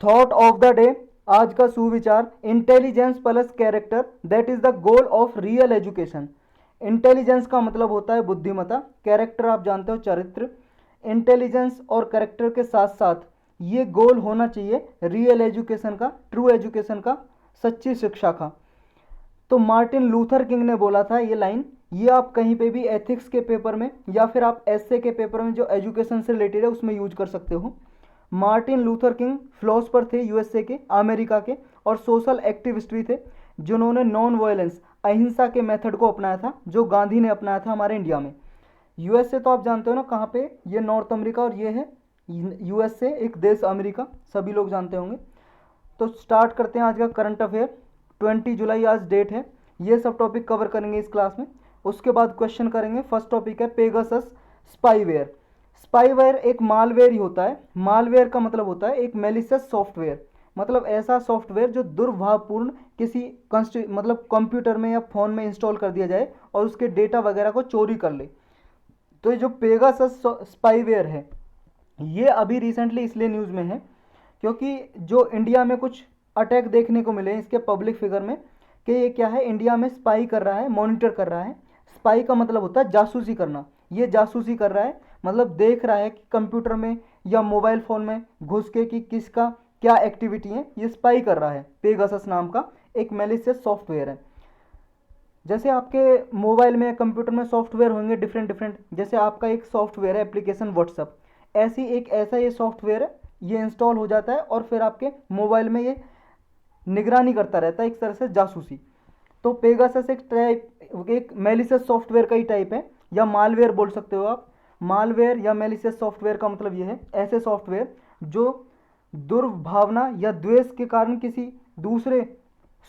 Thought of the day, आज का सुविचार, intelligence plus character that is the goal of real education. Intelligence का मतलब होता है बुद्धिमत्ता, कैरेक्टर आप जानते हो चरित्र। इंटेलिजेंस और कैरेक्टर के साथ साथ ये गोल होना चाहिए रियल एजुकेशन का, ट्रू एजुकेशन का, सच्ची शिक्षा का। तो मार्टिन लूथर किंग ने बोला था ये लाइन, ये आप कहीं पे भी एथिक्स के पेपर में या फिर आप एसए के पेपर में जो एजुकेशन से रिलेटेड है उसमें यूज कर सकते हो। मार्टिन लूथर किंग फिलोसफर थे यूएसए के, अमेरिका के, और सोशल एक्टिविस्ट भी थे जिन्होंने नॉन वायलेंस, अहिंसा के मेथड को अपनाया था जो गांधी ने अपनाया था हमारे इंडिया में। यूएसए तो आप जानते हो ना कहाँ पे, ये नॉर्थ अमेरिका, और ये है यूएसए, एक देश अमेरिका, सभी लोग जानते होंगे। तो स्टार्ट करते हैं आज का करंट अफेयर। 20 जुलाई आज डेट है। ये सब टॉपिक कवर करेंगे इस क्लास में। उसके बाद क्वेश्चन करेंगे। फर्स्ट टॉपिक है पेगासस स्पाईवेयर। स्पाईवेयर एक मालवेयर ही होता है। मालवेयर का मतलब होता है एक मेलिशियस सॉफ्टवेयर, मतलब ऐसा सॉफ्टवेयर जो दुर्भावपूर्ण किसी मतलब कंप्यूटर में या फ़ोन में इंस्टॉल कर दिया जाए और उसके डेटा वगैरह को चोरी कर ले। तो ये जो पेगासस स्पाईवेयर है ये अभी रिसेंटली इसलिए न्यूज़ में है क्योंकि जो इंडिया में कुछ अटैक देखने को मिले इसके पब्लिक फिगर में कि ये क्या है, इंडिया में स्पाई कर रहा है, मॉनिटर कर रहा है। स्पाई का मतलब होता है जासूसी करना। ये जासूसी कर रहा है मतलब देख रहा है कि कंप्यूटर में या मोबाइल फ़ोन में घुस के कि किसका क्या एक्टिविटी है, ये स्पाई कर रहा है। पेगासस नाम का एक मेलिशियस सॉफ्टवेयर है। जैसे आपके मोबाइल में कंप्यूटर में सॉफ्टवेयर होंगे डिफरेंट डिफरेंट, जैसे आपका एक सॉफ्टवेयर है एप्लीकेशन व्हाट्सअप, ऐसी एक ऐसा ये सॉफ्टवेयर है, ये इंस्टॉल हो जाता है और फिर आपके मोबाइल में ये निगरानी करता रहता है, एक तरह से जासूसी। तो पेगासस एक टाइप, एक मेलिशियस सॉफ्टवेयर का ही टाइप है, या मालवेयर बोल सकते हो आप। मालवेयर या मेलिशियस सॉफ्टवेयर का मतलब ये है ऐसे सॉफ्टवेयर जो दुर्भावना या द्वेष के कारण किसी दूसरे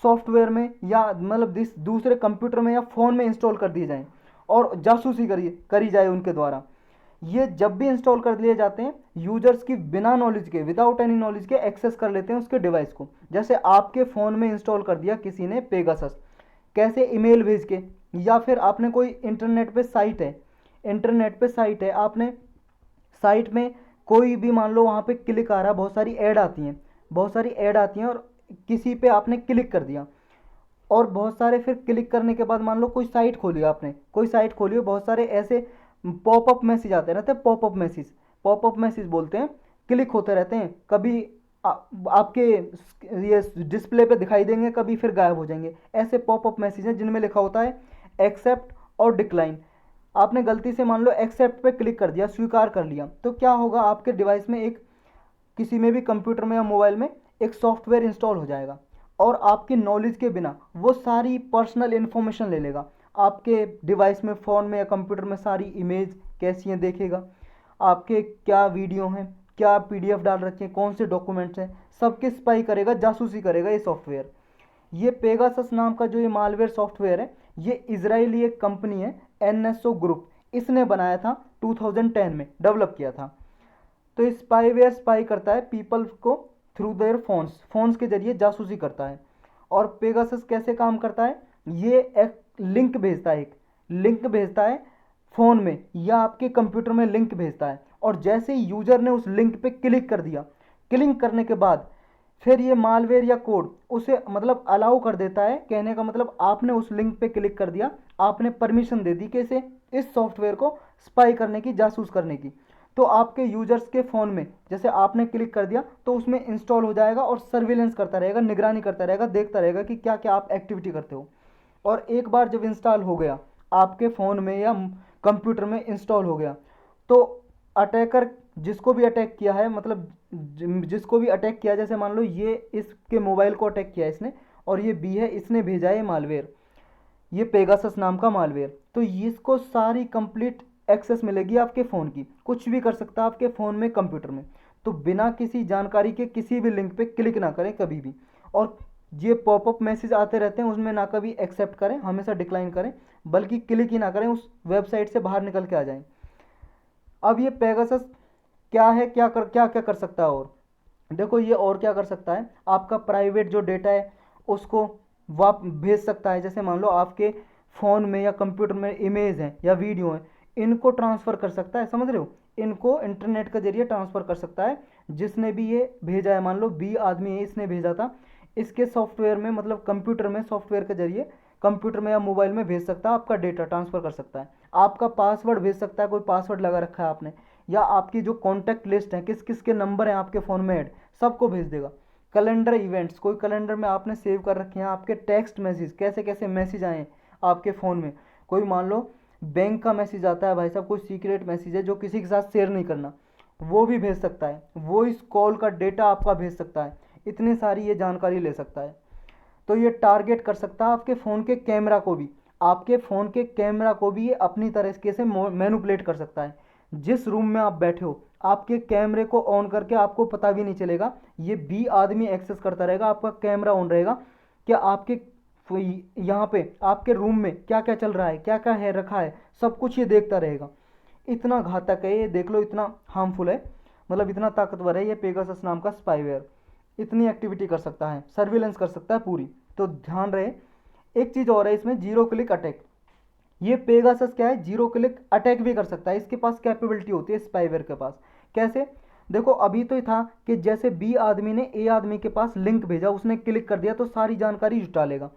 सॉफ्टवेयर में या मतलब दूसरे कंप्यूटर में या फ़ोन में इंस्टॉल कर दिए जाएं और जासूसी करी जाए उनके द्वारा। ये जब भी इंस्टॉल कर लिए जाते हैं यूजर्स की बिना नॉलेज के, विदाउट एनी नॉलेज के एक्सेस कर लेते हैं उसके डिवाइस को। जैसे आपके फ़ोन में इंस्टॉल कर दिया किसी ने पेगासस, कैसे, ईमेल भेज के, या फिर आपने कोई इंटरनेट पे साइट है, इंटरनेट पे साइट है, आपने साइट में कोई भी मान लो वहाँ पे क्लिक आ रहा है, बहुत सारी ऐड आती हैं, बहुत सारी ऐड आती हैं, और किसी पे आपने क्लिक कर दिया और बहुत सारे फिर क्लिक करने के बाद मान लो कोई साइट खोली, आपने कोई साइट खोली, बहुत सारे ऐसे पॉपअप मैसेज आते रहते हैं। पॉपअप मैसेज, पॉपअप मैसेज बोलते हैं, क्लिक होते रहते हैं, कभी आपके ये डिस्प्ले पे दिखाई देंगे, कभी फिर गायब हो जाएंगे। ऐसे पॉपअप मैसेज हैं जिनमें लिखा होता है एक्सेप्ट और डिक्लाइन। आपने गलती से मान लो एक्सेप्ट पे क्लिक कर दिया, स्वीकार कर लिया, तो क्या होगा, आपके डिवाइस में एक, किसी में भी कंप्यूटर में या मोबाइल में एक सॉफ्टवेयर इंस्टॉल हो जाएगा और आपकी नॉलेज के बिना वो सारी पर्सनल इन्फॉर्मेशन ले लेगा। आपके डिवाइस में, फ़ोन में या कंप्यूटर में सारी इमेज कैसी हैं देखेगा, आपके क्या वीडियो हैं, क्या पीडीएफ डाल रखे हैं, कौन से डॉक्यूमेंट्स हैं, सबके स्पाई करेगा, जासूसी करेगा ये सॉफ्टवेयर। ये पेगासस नाम का जो ये मालवेयर सॉफ्टवेयर है, ये इजरायली एक कंपनी है, एनएसओ ग्रुप, इसने बनाया था, 2010 में डेवलप किया था। तो स्पाईवेयर स्पाई करता है पीपल को थ्रू देयर फोन्स, फोन्स के जरिए जासूसी करता है। और पेगासस कैसे काम करता है, ये एक लिंक भेजता है, एक लिंक भेजता है फ़ोन में या आपके कंप्यूटर में लिंक भेजता है, और जैसे ही यूजर ने उस लिंक पे क्लिक कर दिया, क्लिक करने के बाद फिर ये मालवेयर या कोड उसे मतलब अलाउ कर देता है। कहने का मतलब आपने उस लिंक पे क्लिक कर दिया, आपने परमिशन दे दी कैसे, इस सॉफ्टवेयर को स्पाई करने की, जासूस करने की। तो आपके यूजर्स के फ़ोन में जैसे आपने क्लिक कर दिया तो उसमें इंस्टॉल हो जाएगा और सर्विलेंस करता रहेगा, निगरानी करता रहेगा, देखता रहेगा कि क्या क्या आप एक्टिविटी करते हो। और एक बार जब इंस्टॉल हो गया आपके फ़ोन में या कंप्यूटर में इंस्टॉल हो गया, तो अटैकर जिसको भी अटैक किया है, मतलब जिसको भी अटैक किया, जैसे मान लो ये इसके मोबाइल को अटैक किया इसने और ये बी है, इसने भेजा है मालवेयर, ये पेगासस नाम का मालवेयर, तो इसको सारी कंप्लीट एक्सेस मिलेगी आपके फ़ोन की, कुछ भी कर सकता है आपके फ़ोन में, कंप्यूटर में। तो बिना किसी जानकारी के किसी भी लिंक पे क्लिक ना करें कभी भी। और ये पॉपअप मैसेज आते रहते हैं, उसमें ना कभी एक्सेप्ट करें, हमेशा डिक्लाइन करें, बल्कि क्लिक ही ना करें, उस वेबसाइट से बाहर निकल के आ जाएं। अब ये पेगासस क्या है, क्या क्या कर सकता है, और देखो ये और क्या कर सकता है, आपका प्राइवेट जो डेटा है उसको वाप भेज सकता है। जैसे मान लो आपके फ़ोन में या कंप्यूटर में इमेज है या वीडियो है, इनको ट्रांसफ़र कर सकता है, समझ रहे हो, इनको इंटरनेट के जरिए ट्रांसफ़र कर सकता है जिसने भी ये भेजा है, मान लो बी आदमी है, इसने भेजा था, इसके सॉफ्टवेयर में मतलब कंप्यूटर में सॉफ्टवेयर के जरिए कंप्यूटर में या मोबाइल में भेज सकता है, आपका डेटा ट्रांसफ़र कर सकता है, आपका पासवर्ड भेज सकता है, कोई पासवर्ड लगा रखा है आपने, या आपकी जो कॉन्टैक्ट लिस्ट है, किस किस के नंबर हैं आपके फ़ोन में ऐड, सबको भेज देगा। कैलेंडर इवेंट्स, कोई कैलेंडर में आपने सेव कर रखे हैं, आपके टेक्स्ट मैसेज, कैसे कैसे मैसेज आए आपके फ़ोन में, कोई मान लो बैंक का मैसेज आता है भाई साहब, कोई सीक्रेट मैसेज है जो किसी के साथ शेयर नहीं करना, वो भी भेज सकता है, वॉइस कॉल का डेटा आपका भेज सकता है, इतनी सारी ये जानकारी ले सकता है। तो ये टारगेट कर सकता है आपके फ़ोन के कैमरा को भी, आपके फ़ोन के कैमरा को भी ये अपनी तरीके से मैनुपुलेट कर सकता है। जिस रूम में आप बैठे हो, आपके कैमरे को ऑन करके आपको पता भी नहीं चलेगा, ये बी आदमी एक्सेस करता रहेगा, आपका कैमरा ऑन रहेगा कि आपके यहाँ पे आपके रूम में क्या क्या चल रहा है, क्या क्या है रखा है, सब कुछ ये देखता रहेगा। इतना घातक है ये, देख लो इतना हार्मफुल है, मतलब इतना ताकतवर है ये पेगासस नाम का स्पाईवेयर, इतनी एक्टिविटी कर सकता है, सर्विलेंस कर सकता है पूरी। तो ध्यान रहे, एक चीज़ और है इसमें, जीरो क्लिक अटैक। ये पेगासस क्या है, जीरो क्लिक अटैक भी कर सकता है, इसके पास कैपेबिलिटी होती है स्पाईवेयर के पास। कैसे, देखो अभी तो ये था कि जैसे बी आदमी ने ए आदमी के पास लिंक भेजा, उसने क्लिक कर दिया तो सारी जानकारी जुटा लेगा,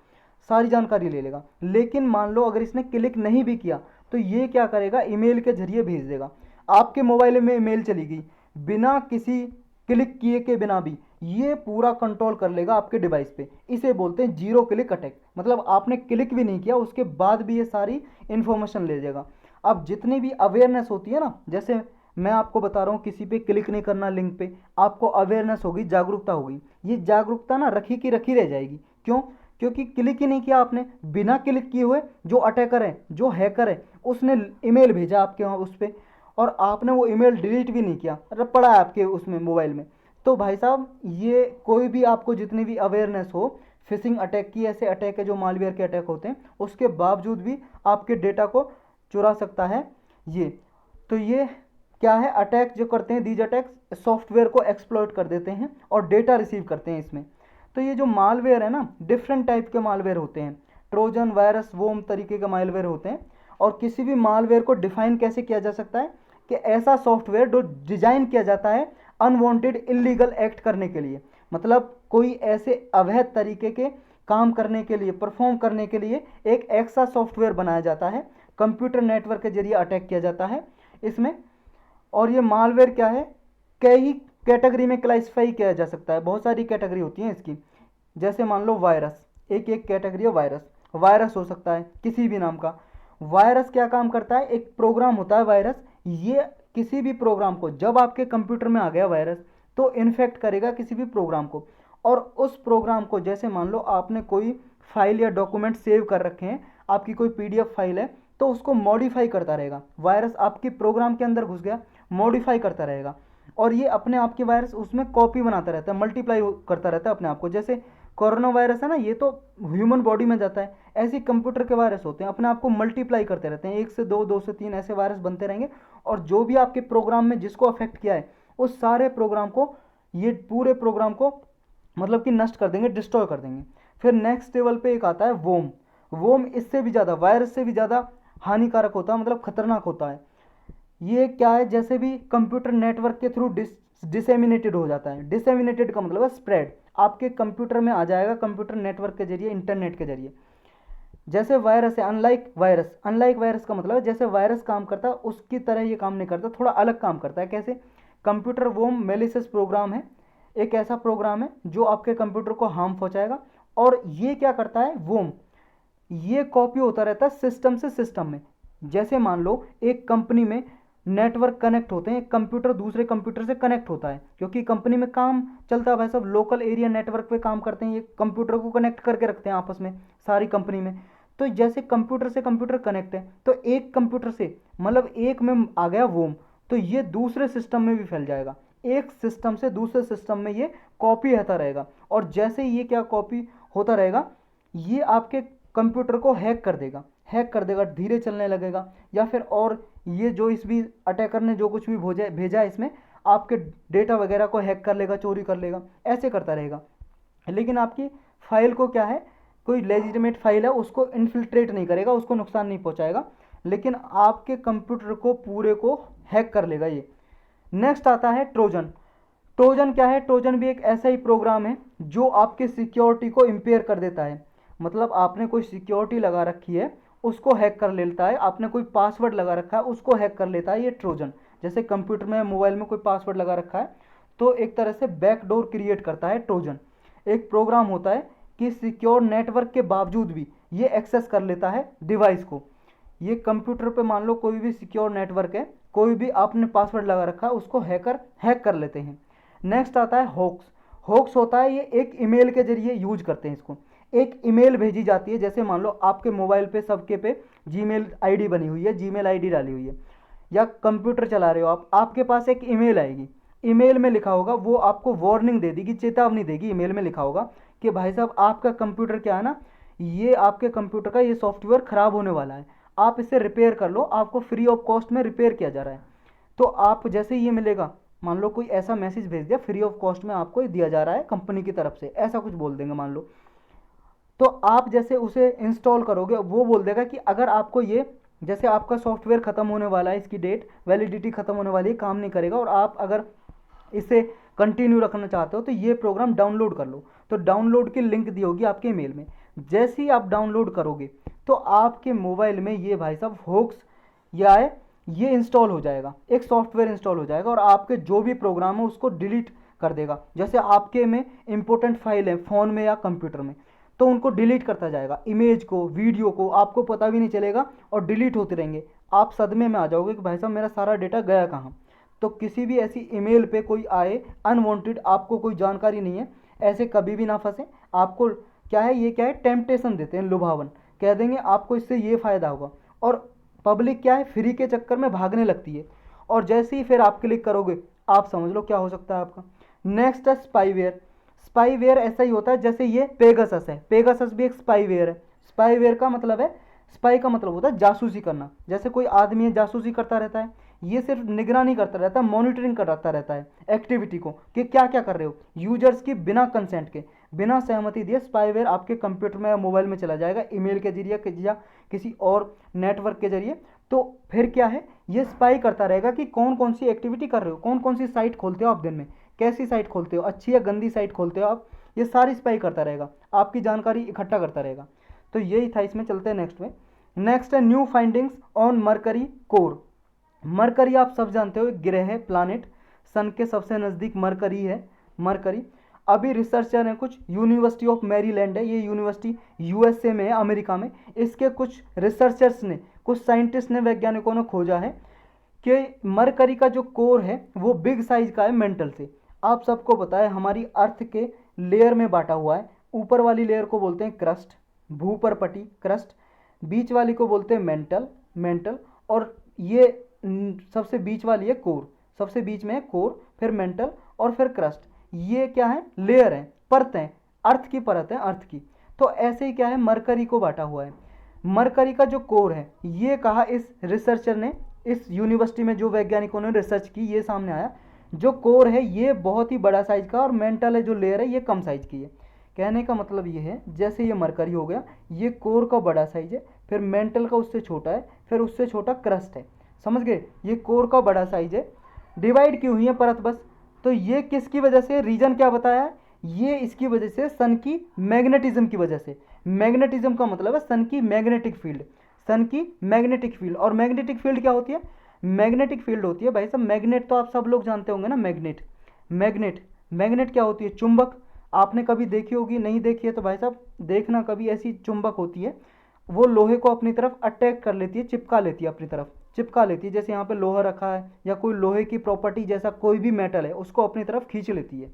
सारी जानकारी ले लेगा। लेकिन मान लो अगर इसने क्लिक नहीं भी किया तो ये क्या करेगा, ईमेल के जरिए भेज देगा, आपके मोबाइल में ईमेल चली गई, बिना किसी क्लिक किए के बिना भी ये पूरा कंट्रोल कर लेगा आपके डिवाइस पे। इसे बोलते हैं जीरो क्लिक अटैक, मतलब आपने क्लिक भी नहीं किया उसके बाद भी ये सारी इन्फॉर्मेशन ले जाएगा। अब जितनी भी अवेयरनेस होती है ना, जैसे मैं आपको बता रहा हूँ किसी पे क्लिक नहीं करना लिंक पे, आपको अवेयरनेस होगी, जागरूकता होगी, ये जागरूकता ना रखी की रखी रह जाएगी। क्यों, क्योंकि क्लिक ही नहीं किया आपने, बिना क्लिक किए हुए जो अटैकर है, जो हैकर है, उसने ईमेल भेजा आपके वहाँ उस पर, और आपने वो ईमेल डिलीट भी नहीं किया, अरे पड़ा है आपके उसमें मोबाइल में। तो भाई साहब ये कोई भी आपको जितनी भी अवेयरनेस हो फिशिंग अटैक की, ऐसे अटैक है जो मालवेयर के अटैक होते हैं, उसके बावजूद भी आपके डेटा को चुरा सकता है ये। तो ये क्या है, अटैक जो करते हैं, दीज अटैक्स सॉफ्टवेयर को एक्सप्लॉइट कर देते हैं और डेटा रिसीव करते हैं इसमें। तो ये जो मालवेयर है ना, डिफरेंट टाइप के मालवेयर होते हैं, ट्रोजन, वायरस, वोम तरीके के मालवेयर होते हैं। और किसी भी मालवेयर को डिफाइन कैसे किया जा सकता है कि ऐसा सॉफ्टवेयर जो डिजाइन किया जाता है अनवांटेड इलीगल एक्ट करने के लिए, मतलब कोई ऐसे अवैध तरीके के काम करने के लिए, परफॉर्म करने के लिए एक ऐसा सॉफ्टवेयर बनाया जाता है, कंप्यूटर नेटवर्क के जरिए अटैक किया जाता है इसमें। और ये मालवेयर क्या है, कई कैटेगरी में क्लासिफाई किया जा सकता है, बहुत सारी कैटेगरी होती हैं इसकी। जैसे मान लो वायरस, एक एक कैटेगरी है वायरस, वायरस हो सकता है किसी भी नाम का। वायरस क्या काम करता है, एक प्रोग्राम होता है वायरस, ये किसी भी प्रोग्राम को, जब आपके कंप्यूटर में आ गया वायरस तो इन्फेक्ट करेगा किसी भी प्रोग्राम को, और उस प्रोग्राम को, जैसे मान लो आपने कोई फाइल या डॉक्यूमेंट सेव कर रखे हैं, आपकी कोई पीडीएफ फाइल है, तो उसको मॉडिफाई करता रहेगा वायरस, आपके प्रोग्राम के अंदर घुस गया, मॉडिफाई करता रहेगा, और ये अपने आप के वायरस उसमें कॉपी बनाता रहता है, मल्टीप्लाई करता रहता है अपने आप को। जैसे कोरोना वायरस है ना, ये तो ह्यूमन बॉडी में जाता है, ऐसे कंप्यूटर के वायरस होते हैं, अपने आप को मल्टीप्लाई करते रहते हैं, 1 से 2, 2 से 3 ऐसे वायरस बनते रहेंगे, और जो भी आपके प्रोग्राम में जिसको अफेक्ट किया है उस सारे प्रोग्राम को, ये पूरे प्रोग्राम को मतलब कि नष्ट कर देंगे, डिस्ट्रॉय कर देंगे। फिर नेक्स्ट लेवल पे एक आता है वोम। वोम इससे भी ज़्यादा, वायरस से भी ज़्यादा हानिकारक होता है, मतलब खतरनाक होता है। ये क्या है, जैसे भी कंप्यूटर नेटवर्क के थ्रू डिसेमिनेटेड हो जाता है, डिसेमिनेटेड का मतलब है स्प्रेड, आपके कंप्यूटर में आ जाएगा कंप्यूटर नेटवर्क के जरिए, इंटरनेट के जरिए। जैसे वायरस है, अनलाइक वायरस, अनलाइक वायरस का मतलब है जैसे वायरस काम करता है उसकी तरह ये काम नहीं करता, थोड़ा अलग काम करता है। कैसे, कंप्यूटर वोम मेलिशियस प्रोग्राम है, एक ऐसा प्रोग्राम है जो आपके कंप्यूटर को हार्म पहुंचाएगा। और ये क्या करता है वोम, ये कॉपी होता रहता है सिस्टम से सिस्टम में। जैसे मान लो एक कंपनी में नेटवर्क कनेक्ट होते हैं, एक कंप्यूटर दूसरे कंप्यूटर से कनेक्ट होता है, क्योंकि कंपनी में काम चलता है भाई, सब लोकल एरिया नेटवर्क पे काम करते हैं, ये कंप्यूटर को कनेक्ट करके रखते हैं आपस में सारी कंपनी में। तो जैसे कंप्यूटर से कंप्यूटर कनेक्ट है, तो एक कंप्यूटर से मतलब एक में आ गया वोम, तो ये दूसरे सिस्टम में भी फैल जाएगा, एक सिस्टम से दूसरे सिस्टम में ये कॉपी होता रहेगा। और जैसे ये क्या कॉपी होता रहेगा, ये आपके कंप्यूटर को हैक कर देगा, हैक कर देगा, धीरे चलने लगेगा, या फिर और ये जो इस भी अटैकर ने जो कुछ भी भेजा है इसमें, आपके डेटा वगैरह को हैक कर लेगा, चोरी कर लेगा, ऐसे करता रहेगा। लेकिन आपकी फाइल को क्या है, कोई लेजिटिमेट फाइल है उसको इन्फिल्ट्रेट नहीं करेगा, उसको नुकसान नहीं पहुंचाएगा, लेकिन आपके कंप्यूटर को पूरे को हैक कर लेगा ये। नेक्स्ट आता है ट्रोजन। ट्रोजन क्या है? ट्रोजन भी एक ऐसा ही प्रोग्राम है जो आपके सिक्योरिटी को इम्पेयर कर देता है। मतलब आपने कोई सिक्योरिटी लगा रखी है, उसको हैक कर लेता है। आपने कोई पासवर्ड लगा रखा है, उसको हैक कर लेता है ये ट्रोजन। जैसे कंप्यूटर में, मोबाइल में कोई पासवर्ड लगा रखा है, तो एक तरह से बैकडोर क्रिएट करता है ट्रोजन। एक प्रोग्राम होता है कि सिक्योर नेटवर्क के बावजूद भी ये एक्सेस कर लेता है डिवाइस को। ये कंप्यूटर पे मान लो कोई भी सिक्योर नेटवर्क है, कोई भी आपने पासवर्ड लगा रखा है, उसको हैकर हैक कर लेते हैं। नेक्स्ट आता है होक्स। होक्स होता है, ये एक ईमेल के जरिए यूज करते हैं इसको। एक ईमेल भेजी जाती है, जैसे मान लो आपके मोबाइल पे सबके पे जीमेल आईडी बनी हुई है, जीमेल आईडी डाली हुई है, या कंप्यूटर चला रहे हो आप, आपके पास एक ईमेल आएगी। ईमेल में लिखा होगा, वो आपको वार्निंग दे देगी, चेतावनी देगी। ईमेल में लिखा होगा कि भाई साहब आपका कंप्यूटर क्या है ना, ये आपके कंप्यूटर का ये सॉफ्टवेयर ख़राब होने वाला है, आप इसे रिपेयर कर लो, आपको फ्री ऑफ कॉस्ट में रिपेयर किया जा रहा है। तो आप जैसे ये मिलेगा, मान लो कोई ऐसा मैसेज भेज दिया, फ्री ऑफ कॉस्ट में आपको ये दिया जा रहा है कंपनी की तरफ से, ऐसा कुछ बोल देंगे मान लो। तो आप जैसे उसे इंस्टॉल करोगे, वो बोल देगा कि अगर आपको ये, जैसे आपका सॉफ्टवेयर ख़त्म होने वाला है, इसकी डेट वैलिडिटी ख़त्म होने वाली है, काम नहीं करेगा, और आप अगर इसे कंटिन्यू रखना चाहते हो तो ये प्रोग्राम डाउनलोड कर लो। तो डाउनलोड की लिंक दी होगी आपके ईमेल में। जैसे ही आप डाउनलोड करोगे तो आपके मोबाइल में ये भाई साहब होक्स या है, ये इंस्टॉल हो जाएगा, एक सॉफ्टवेयर इंस्टॉल हो जाएगा, और आपके जो भी प्रोग्राम है उसको डिलीट कर देगा। जैसे आपके में इंपॉर्टेंट फाइल है फ़ोन में या कंप्यूटर में, तो उनको डिलीट करता जाएगा, इमेज को, वीडियो को, आपको पता भी नहीं चलेगा और डिलीट होते रहेंगे। आप सदमे में आ जाओगे कि भाई साहब मेरा सारा डेटा गया कहाँ। तो किसी भी ऐसी ईमेल पे कोई आए अनवांटेड, आपको कोई जानकारी नहीं है, ऐसे कभी भी ना फंसे। आपको क्या है, ये क्या है, टेम्पटेशन देते हैं, लुभावन, कह देंगे आपको इससे ये फ़ायदा होगा, और पब्लिक क्या है, फ्री के चक्कर में भागने लगती है, और जैसे ही फिर आप क्लिक करोगे, आप समझ लो क्या हो सकता है आपका। नेक्स्ट है स्पाईवेयर। स्पाईवेयर ऐसा ही होता है जैसे ये पेगासस है, पेगासस भी एक स्पाईवेयर है। स्पाईवेयर का मतलब है, स्पाई का मतलब होता है जासूसी करना। जैसे कोई आदमी है, जासूसी करता रहता है, ये सिर्फ निगरानी करता रहता है, मॉनिटरिंग करता रहता है एक्टिविटी को, कि क्या क्या कर रहे हो, यूजर्स की बिना कंसेंट के, बिना सहमति दिए स्पाईवेयर आपके कंप्यूटर में या मोबाइल में चला जाएगा, ईमेल के जरिए या किसी और नेटवर्क के जरिए। तो फिर क्या है, ये स्पाई करता रहेगा कि कौन कौन सी एक्टिविटी कर रहे हो, कौन कौन सी साइट खोलते हो आप दिन में, कैसी साइट खोलते हो, अच्छी या गंदी साइट खोलते हो आप, ये सारी स्पाई करता रहेगा, आपकी जानकारी इकट्ठा करता रहेगा। तो यही था, इसमें चलते हैं नेक्स्ट में। नेक्स्ट है new findings on mercury core. Mercury आप सब जानते हो, एक ग्रह है, प्लानिट, सन के सबसे नज़दीक मरकरी है, मरकरी। अभी रिसर्चर हैं कुछ, यूनिवर्सिटी ऑफ मैरीलैंड है ये यूनिवर्सिटी, यूएसए में है, अमेरिका में। इसके कुछ रिसर्चर्स ने, कुछ साइंटिस्ट ने, वैज्ञानिकों ने खोजा है कि मरकरी का जो कोर है वो बिग साइज का है मेंटल से। आप सबको पता है हमारी अर्थ के लेयर में बांटा हुआ है। ऊपर वाली लेयर को बोलते हैं क्रस्ट, भूपरपटी, क्रस्ट। बीच वाली को बोलते हैं मेंटल, मेंटल। और ये सबसे बीच वाली है कोर, सबसे बीच में है कोर, फिर मेंटल और फिर क्रस्ट। ये क्या है, लेयर है, परत है, अर्थ की परत है, अर्थ की। तो ऐसे ही क्या है, मरकरी को बांटा हुआ है। मरकरी का जो कोर है, ये कहा इस रिसर्चर ने, इस यूनिवर्सिटी में जो वैज्ञानिकों ने रिसर्च की, ये सामने आया, जो कोर है ये बहुत ही बड़ा साइज का, और मेंटल है जो लेयर है ये कम साइज की है। कहने का मतलब ये है, जैसे ये मरकरी हो गया, ये कोर का बड़ा साइज है, फिर मेंटल का उससे छोटा है, फिर उससे छोटा क्रस्ट है। समझ गए, ये कोर का बड़ा साइज है, डिवाइड की हुई है परत बस। तो ये किसकी वजह से, रीजन क्या बताया है, ये इसकी वजह से, सन की मैग्नेटिज्म की वजह से। मैग्नेटिज्म का मतलब है सन की मैग्नेटिक फील्ड, सन की मैग्नेटिक फील्ड। और मैग्नेटिक फील्ड क्या होती है, मैग्नेटिक फील्ड होती है भाई सब, मैग्नेट तो आप सब लोग जानते होंगे ना, मैग्नेट, मैग्नेट, मैग्नेट क्या होती है, चुंबक। आपने कभी देखी होगी, नहीं देखी है तो भाई साहब देखना कभी, ऐसी चुंबक होती है, वो लोहे को अपनी तरफ अटैक कर लेती है, चिपका लेती है अपनी तरफ, चिपका लेती है। जैसे यहाँ पे लोहा रखा है, या कोई लोहे की प्रॉपर्टी जैसा कोई भी मेटल है, उसको अपनी तरफ खींच लेती है।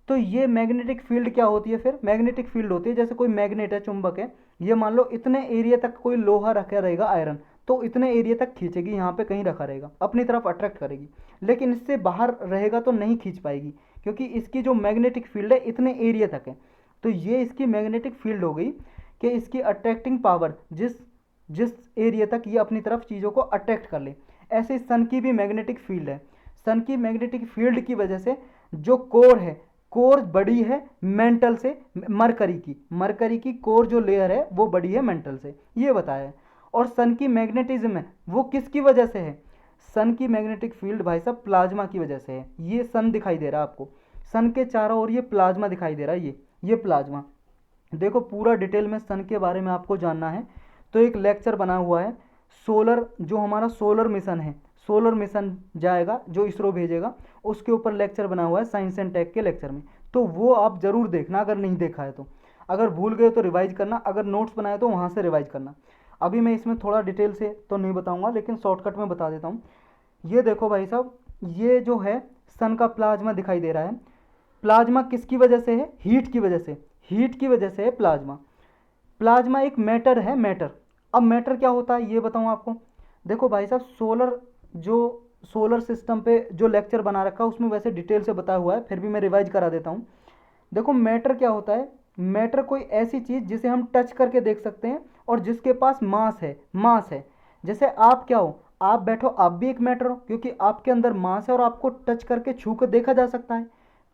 तो ये मैग्नेटिक फील्ड क्या होती है, फिर मैग्नेटिक फील्ड होती है, जैसे कोई मैग्नेट है, चुंबक है, ये मान लो इतने एरिया तक कोई लोहा रखा रहेगा, आयरन, तो इतने एरिया तक खींचेगी, यहाँ पे कहीं रखा रहेगा, अपनी तरफ अट्रैक्ट करेगी। लेकिन इससे बाहर रहेगा तो नहीं खींच पाएगी, क्योंकि इसकी जो मैग्नेटिक फील्ड है इतने एरिया तक है। तो ये इसकी मैग्नेटिक फील्ड हो गई कि इसकी अट्रैक्टिंग पावर, जिस जिस एरिया तक ये अपनी तरफ चीज़ों को अट्रैक्ट कर ले। ऐसे सन की भी मैग्नेटिक फील्ड है, सन की मैग्नेटिक फील्ड की वजह से जो कोर है, कोर बड़ी है मेंटल से, मरकरी की, मरकरी की कोर जो लेयर है वो बड़ी है मेंटल से, ये बताया है। और सन की मैग्नेटिज्म है वो किसकी वजह से है, सन की मैग्नेटिक फील्ड भाई साहब प्लाज्मा की वजह से है। ये सन दिखाई दे रहा है आपको, सन के चारों ओर ये प्लाज्मा दिखाई दे रहा है, ये प्लाज्मा। देखो पूरा डिटेल में सन के बारे में आपको जानना है तो एक लेक्चर बना हुआ है, सोलर, जो हमारा सोलर मिशन है, सोलर मिशन जाएगा जो इसरो भेजेगा, उसके ऊपर लेक्चर बना हुआ है साइंस एंड टेक के लेक्चर में, तो वो आप ज़रूर देखना अगर नहीं देखा है तो। अगर भूल गए तो रिवाइज करना, अगर नोट्स बनाए तो वहाँ से रिवाइज करना। अभी मैं इसमें थोड़ा डिटेल से तो नहीं बताऊँगा, लेकिन शॉर्टकट में बता देता हूँ। ये देखो भाई साहब, ये जो है सन का प्लाज्मा दिखाई दे रहा है। प्लाज्मा किसकी वजह से है? हीट की वजह से, हीट की वजह से है प्लाज्मा। प्लाज्मा एक मैटर है, मैटर। अब मैटर क्या होता है ये बताऊँ आपको। देखो भाई साहब, सोलर सिस्टम पे जो लेक्चर बना रखा है उसमें वैसे डिटेल से बताया हुआ है, फिर भी मैं रिवाइज करा देता हूँ। देखो मैटर क्या होता है, मैटर कोई ऐसी चीज़ जिसे हम टच करके देख सकते हैं और जिसके पास मास है, मास है। जैसे आप क्या हो, आप बैठो, आप भी एक मैटर हो, क्योंकि आपके अंदर मास है और आपको टच करके छू कर देखा जा सकता है।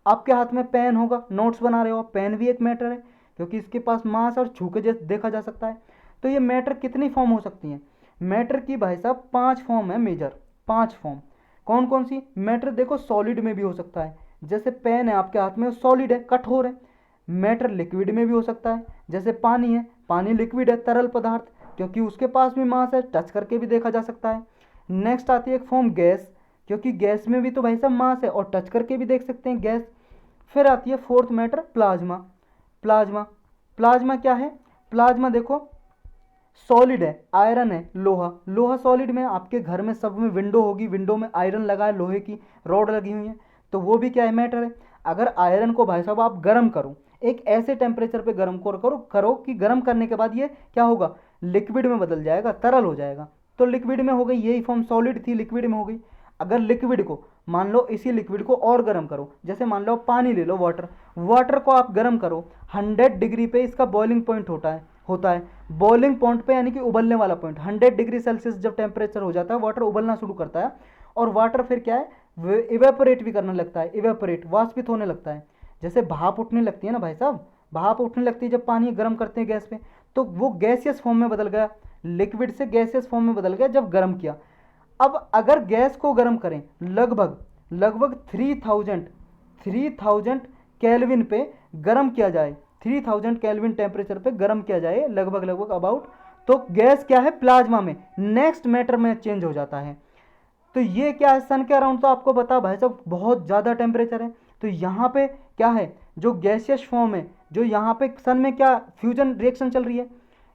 आपके हाथ में पेन होगा, नोट्स बना रहे हो, पेन भी एक मैटर है, क्योंकि इसके पास मास और छू के देखा जा सकता है। तो ये मैटर कितनी फॉर्म हो सकती हैं? मैटर की भाई साहब 5 फॉर्म है मेजर, 5 फॉर्म। कौन कौन सी? मैटर देखो सॉलिड में भी हो सकता है, जैसे पेन है आपके हाथ में, सॉलिड है, कठोर है। मैटर लिक्विड में भी हो सकता है, जैसे पानी है, पानी लिक्विड है, तरल पदार्थ, क्योंकि उसके पास भी मास है, टच करके भी देखा जा सकता है। नेक्स्ट आती है एक फॉर्म गैस, क्योंकि गैस में भी तो भाई साहब मास है और टच करके भी देख सकते हैं, गैस। फिर आती है fourth matter plasma. Plasma, plasma क्या है? प्लाज्मा देखो सॉलिड है, आयरन है, लोहा, लोहा सॉलिड में, आपके घर में सब में विंडो होगी, विंडो में आयरन लगा है, लोहे की रॉड लगी हुई है, तो वो भी क्या है? मैटर है। अगर आयरन को भाई साहब आप गर्म करो, एक ऐसे टेम्परेचर पे गर्म करो कि गर्म करने के बाद ये क्या होगा? लिक्विड में बदल जाएगा, तरल हो जाएगा, तो लिक्विड में हो गई, यही फॉर्म सॉलिड थी, लिक्विड में हो गई। अगर लिक्विड को, मान लो इसी लिक्विड को और गर्म करो, जैसे मान लो पानी ले लो, वाटर, वाटर को आप गर्म करो 100 डिग्री पे, इसका बॉइलिंग पॉइंट होता है बॉइलिंग पॉइंट पे, यानी कि उबलने वाला पॉइंट 100 डिग्री सेल्सियस जब टेम्परेचर हो जाता है, वाटर उबलना शुरू करता है, और वाटर फिर क्या है? इवेपोरेट भी करने लगता है, इवेपोरेट, वाष्पित होने लगता है। जैसे भाप उठने लगती है ना भाई साहब, भाप उठने लगती है जब पानी गर्म करते हैं गैस पे, तो वो गैसियस फॉर्म में बदल गया, लिक्विड से गैसियस फॉर्म में बदल गया जब गर्म किया। अब अगर गैस को गर्म करें लगभग लगभग 3000 केल्विन पे गर्म किया जाए, 3000 केल्विन टेम्परेचर पे गर्म किया जाए लगभग अबाउट, तो गैस क्या है? प्लाज्मा में, नेक्स्ट मैटर में चेंज हो जाता है। तो ये क्या है? सन के अराउंड तो आपको बता भाई साहब बहुत ज़्यादा टेम्परेचर है, तो यहाँ पे क्या है? जो गैसियस फॉर्म है, जो यहाँ पे सन में क्या फ्यूजन रिएक्शन चल रही है,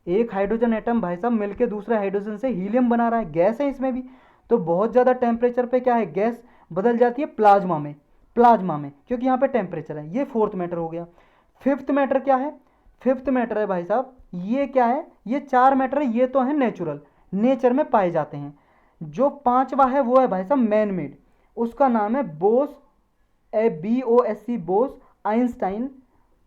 एक हाइड्रोजन एटम भाई साहब मिलकर दूसरे हाइड्रोजन से हीलियम बना रहा है, गैस है इसमें भी। तो बहुत ज़्यादा टेम्परेचर पे क्या है? गैस बदल जाती है प्लाज्मा में, प्लाज्मा में, क्योंकि यहाँ पे टेम्परेचर है। ये फोर्थ मैटर हो गया। फिफ्थ मैटर क्या है? फिफ्थ मैटर है भाई साहब, ये क्या है? ये 4 मैटर है, ये तो है नेचुरल, नेचर में पाए जाते हैं। जो पांचवा है वो है भाई साहब मैन मेड, उसका नाम है बोस, BOSC, बोस, आइंस्टाइन।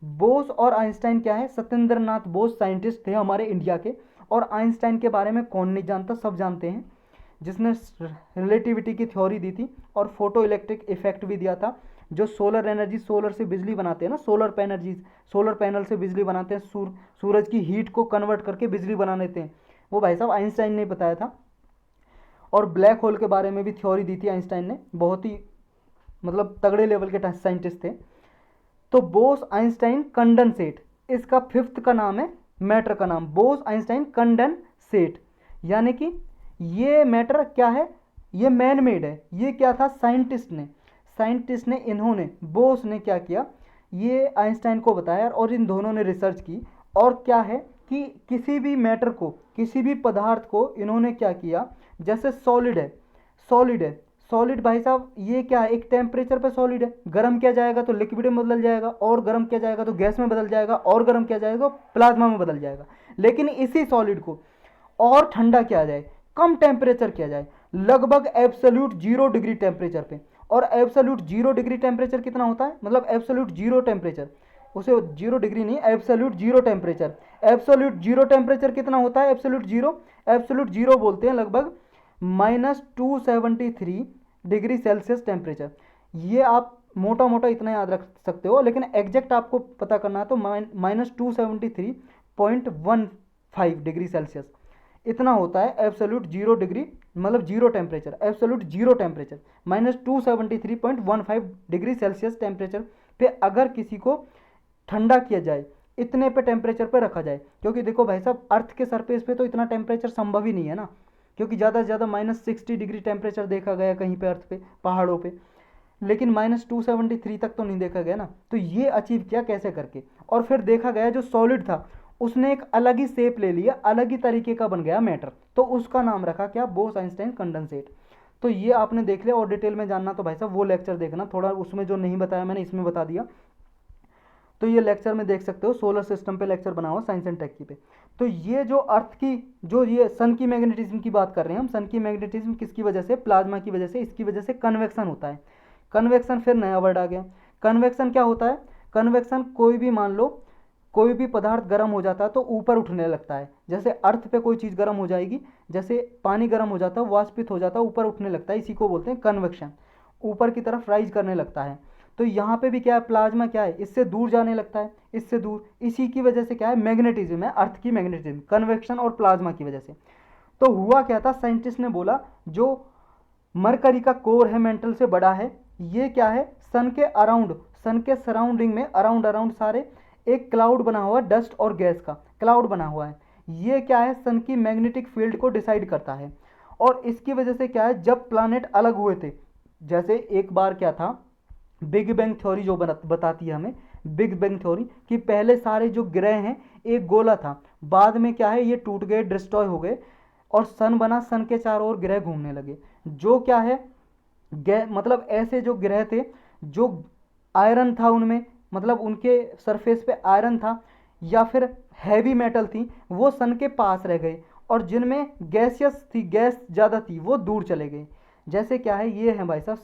बोस और आइंस्टाइन क्या है? सत्येंद्र नाथ बोस साइंटिस्ट थे हमारे इंडिया के, और आइंस्टाइन के बारे में कौन नहीं जानता, सब जानते हैं, जिसने रिलेटिविटी की थ्योरी दी थी और फोटो इलेक्ट्रिक इफेक्ट भी दिया था। जो सोलर एनर्जी, सोलर से बिजली बनाते हैं ना, सोलर पैनल से बिजली बनाते हैं, सूरज की हीट को कन्वर्ट करके बिजली बना लेते हैं, वो भाई साहब आइंस्टाइन ने बताया था। और ब्लैक होल के बारे में भी थ्योरी दी थी आइंस्टाइन ने, बहुत ही मतलब तगड़े लेवल के साइंटिस्ट थे। तो बोस आइंस्टाइन कंडेंसेट, इसका फिफ्थ का नाम है, मैटर का नाम बोस आइंस्टाइन कंडेंसेट, यानी कि ये मैटर क्या है? ये मैन मेड है। ये क्या था? साइंटिस्ट ने इन्होंने, बोस ने क्या किया? ये आइंस्टाइन को बताया और इन दोनों ने रिसर्च की। और क्या है कि किसी भी मैटर को, किसी भी पदार्थ को इन्होंने क्या किया? जैसे सॉलिड है, सॉलिड भाई साहब ये क्या है? एक टेम्परेचर पे सॉलिड है, गर्म किया जाएगा तो लिक्विड में बदल जाएगा, और गर्म किया जाएगा तो गैस में बदल जाएगा, और गर्म किया जाएगा तो प्लाज्मा में बदल जाएगा। लेकिन इसी सॉलिड को और ठंडा किया जाए, कम टेम्परेचर किया जाए, लगभग एब्सोल्यूट 0 डिग्री टेम्परेचर पे। और एब्सोल्यूट 0 डिग्री टेम्परेचर कितना होता है? मतलब एब्सोल्यूट 0 टेम्परेचर, उसे 0 डिग्री नहीं, एब्सोल्यूट 0 टेम्परेचर। एब्सोल्यूट 0 टेम्परेचर कितना होता है? एब्सोल्यूट जीरो बोलते हैं लगभग -273 डिग्री सेल्सियस टेम्परेचर। ये आप मोटा मोटा इतना याद रख सकते हो, लेकिन एग्जैक्ट आपको पता करना है तो -273.15 डिग्री सेल्सियस इतना होता है एब्सोल्यूट 0 डिग्री मतलब zero temperature, absolute zero temperature, -273.15 degree Celsius temperature पे अगर किसी को ठंडा किया जाए, इतने पे टेम्परेचर पे रखा जाए, क्योंकि देखो भाई साहब अर्थ के सरफेस पे तो इतना टेम्परेचर संभव ही नहीं है ना, क्योंकि ज़्यादा से ज़्यादा -60 डिग्री टेम्परेचर देखा गया कहीं पे अर्थ पे, पहाड़ों पे, लेकिन -273 तक तो नहीं देखा गया ना। तो ये अचीव किया कैसे करके, और फिर देखा गया जो सॉलिड था उसने एक अलग ही शेप ले लिया, अलग ही तरीके का बन गया मैटर, तो उसका नाम रखा क्या, बोस आइंस्टाइन कंडेंसेट। तो ये आपने देख लिया, और डिटेल में जानना तो भाई साहब वो लेक्चर देखना, थोड़ा उसमें जो नहीं बताया मैंने इसमें बता दिया, तो ये लेक्चर में देख सकते हो, सोलर सिस्टम पे लेक्चर बना हुआ साइंस एंड टेक की पे। तो ये जो अर्थ की, जो ये सन की मैग्नेटिज्म की बात कर रहे हैं हम, सन की मैग्नेटिज्म किसकी वजह से, प्लाज्मा की वजह से, इसकी वजह से कन्वेक्शन होता है। कन्वेक्शन फिर नया वर्ड आ गया। कन्वेक्शन क्या होता है, कन्वेक्शन कोई भी मान लो कोई भी पदार्थ गर्म हो जाता है तो ऊपर उठने लगता है, जैसे अर्थ पे कोई चीज़ गर्म हो जाएगी, जैसे पानी गर्म हो जाता है, वाष्पित हो जाता है, ऊपर उठने लगता है, इसी को बोलते हैं कन्वेक्शन, ऊपर की तरफ राइज करने लगता है। तो यहाँ पे भी क्या है, प्लाज्मा क्या है, इससे दूर जाने लगता है, इससे दूर, इसी की वजह से क्या है, मैग्नेटिज्म है, अर्थ की मैग्नेटिज्म, कन्वेक्शन और प्लाज्मा की वजह से। तो हुआ क्या था, साइंटिस्ट ने बोला जो मरकरी का कोर है मेंटल से बड़ा है, ये क्या है, सन के अराउंड, सन के सराउंडिंग में अराउंड अराउंड सारे एक क्लाउड बना हुआ है, डस्ट और गैस का क्लाउड बना हुआ है, ये क्या है, सन की मैग्नेटिक फील्ड को डिसाइड करता है। और इसकी वजह से क्या है, जब प्लानेट अलग हुए थे, जैसे एक बार क्या था, बिग बैंग थ्योरी जो बताती है हमें, बिग बैंग थ्योरी कि पहले सारे जो ग्रह हैं एक गोला था, बाद में क्या है ये टूट गए, डिस्ट्रॉय हो गए, और सन बना, सन के चारों ओर ग्रह घूमने लगे, जो क्या है, मतलब ऐसे जो ग्रह थे, जो आयरन था उनमें, मतलब उनके सरफेस पे आयरन था, या फिर हैवी मेटल थी, वो सन के पास रह गए, और जिनमें गैसियस थी, गैस ज़्यादा थी, वो दूर चले गए। जैसे क्या है, ये है भाई साहब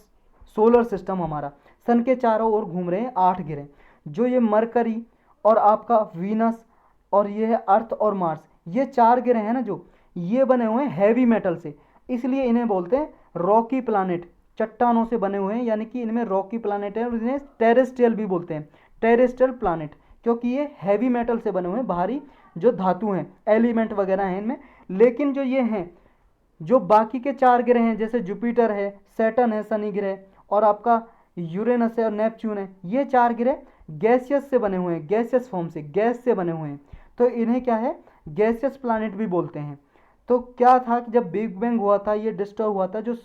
सोलर सिस्टम हमारा, सन के चारों ओर घूम रहे हैं 8 ग्रह, जो ये मरकरी और आपका वीनस और ये है अर्थ और मार्स, ये 4 ग्रह हैं ना, जो ये बने हुए हैं हैवी मेटल से, इसलिए इन्हें बोलते हैं रॉकी प्लानेट, चट्टानों से बने हुए हैं, यानी कि इनमें रॉकी प्लानेट है, और इन्हें टेरेस्ट्रियल भी बोलते हैं, टेरेस्ट्रियल प्लानेट, क्योंकि ये हैवी मेटल से बने हुए हैं, भारी जो धातु हैं, एलिमेंट वगैरह हैं इनमें। लेकिन जो ये हैं, जो बाकी के 4 ग्रह हैं, जैसे जुपिटर है, सैटर्न है, शनि ग्रह, और आपका यूरेनस है और नेपच्यून है, ये 4 ग्रह गैसियस से बने हुए हैं, गैसियस फॉर्म से, गैस से बने हुए हैं, तो इन्हें क्या है, गैसियस प्लानेट भी बोलते हैं। तो क्या था कि जब बिग बैंग हुआ था, ये डिस्टर्ब हुआ था, जो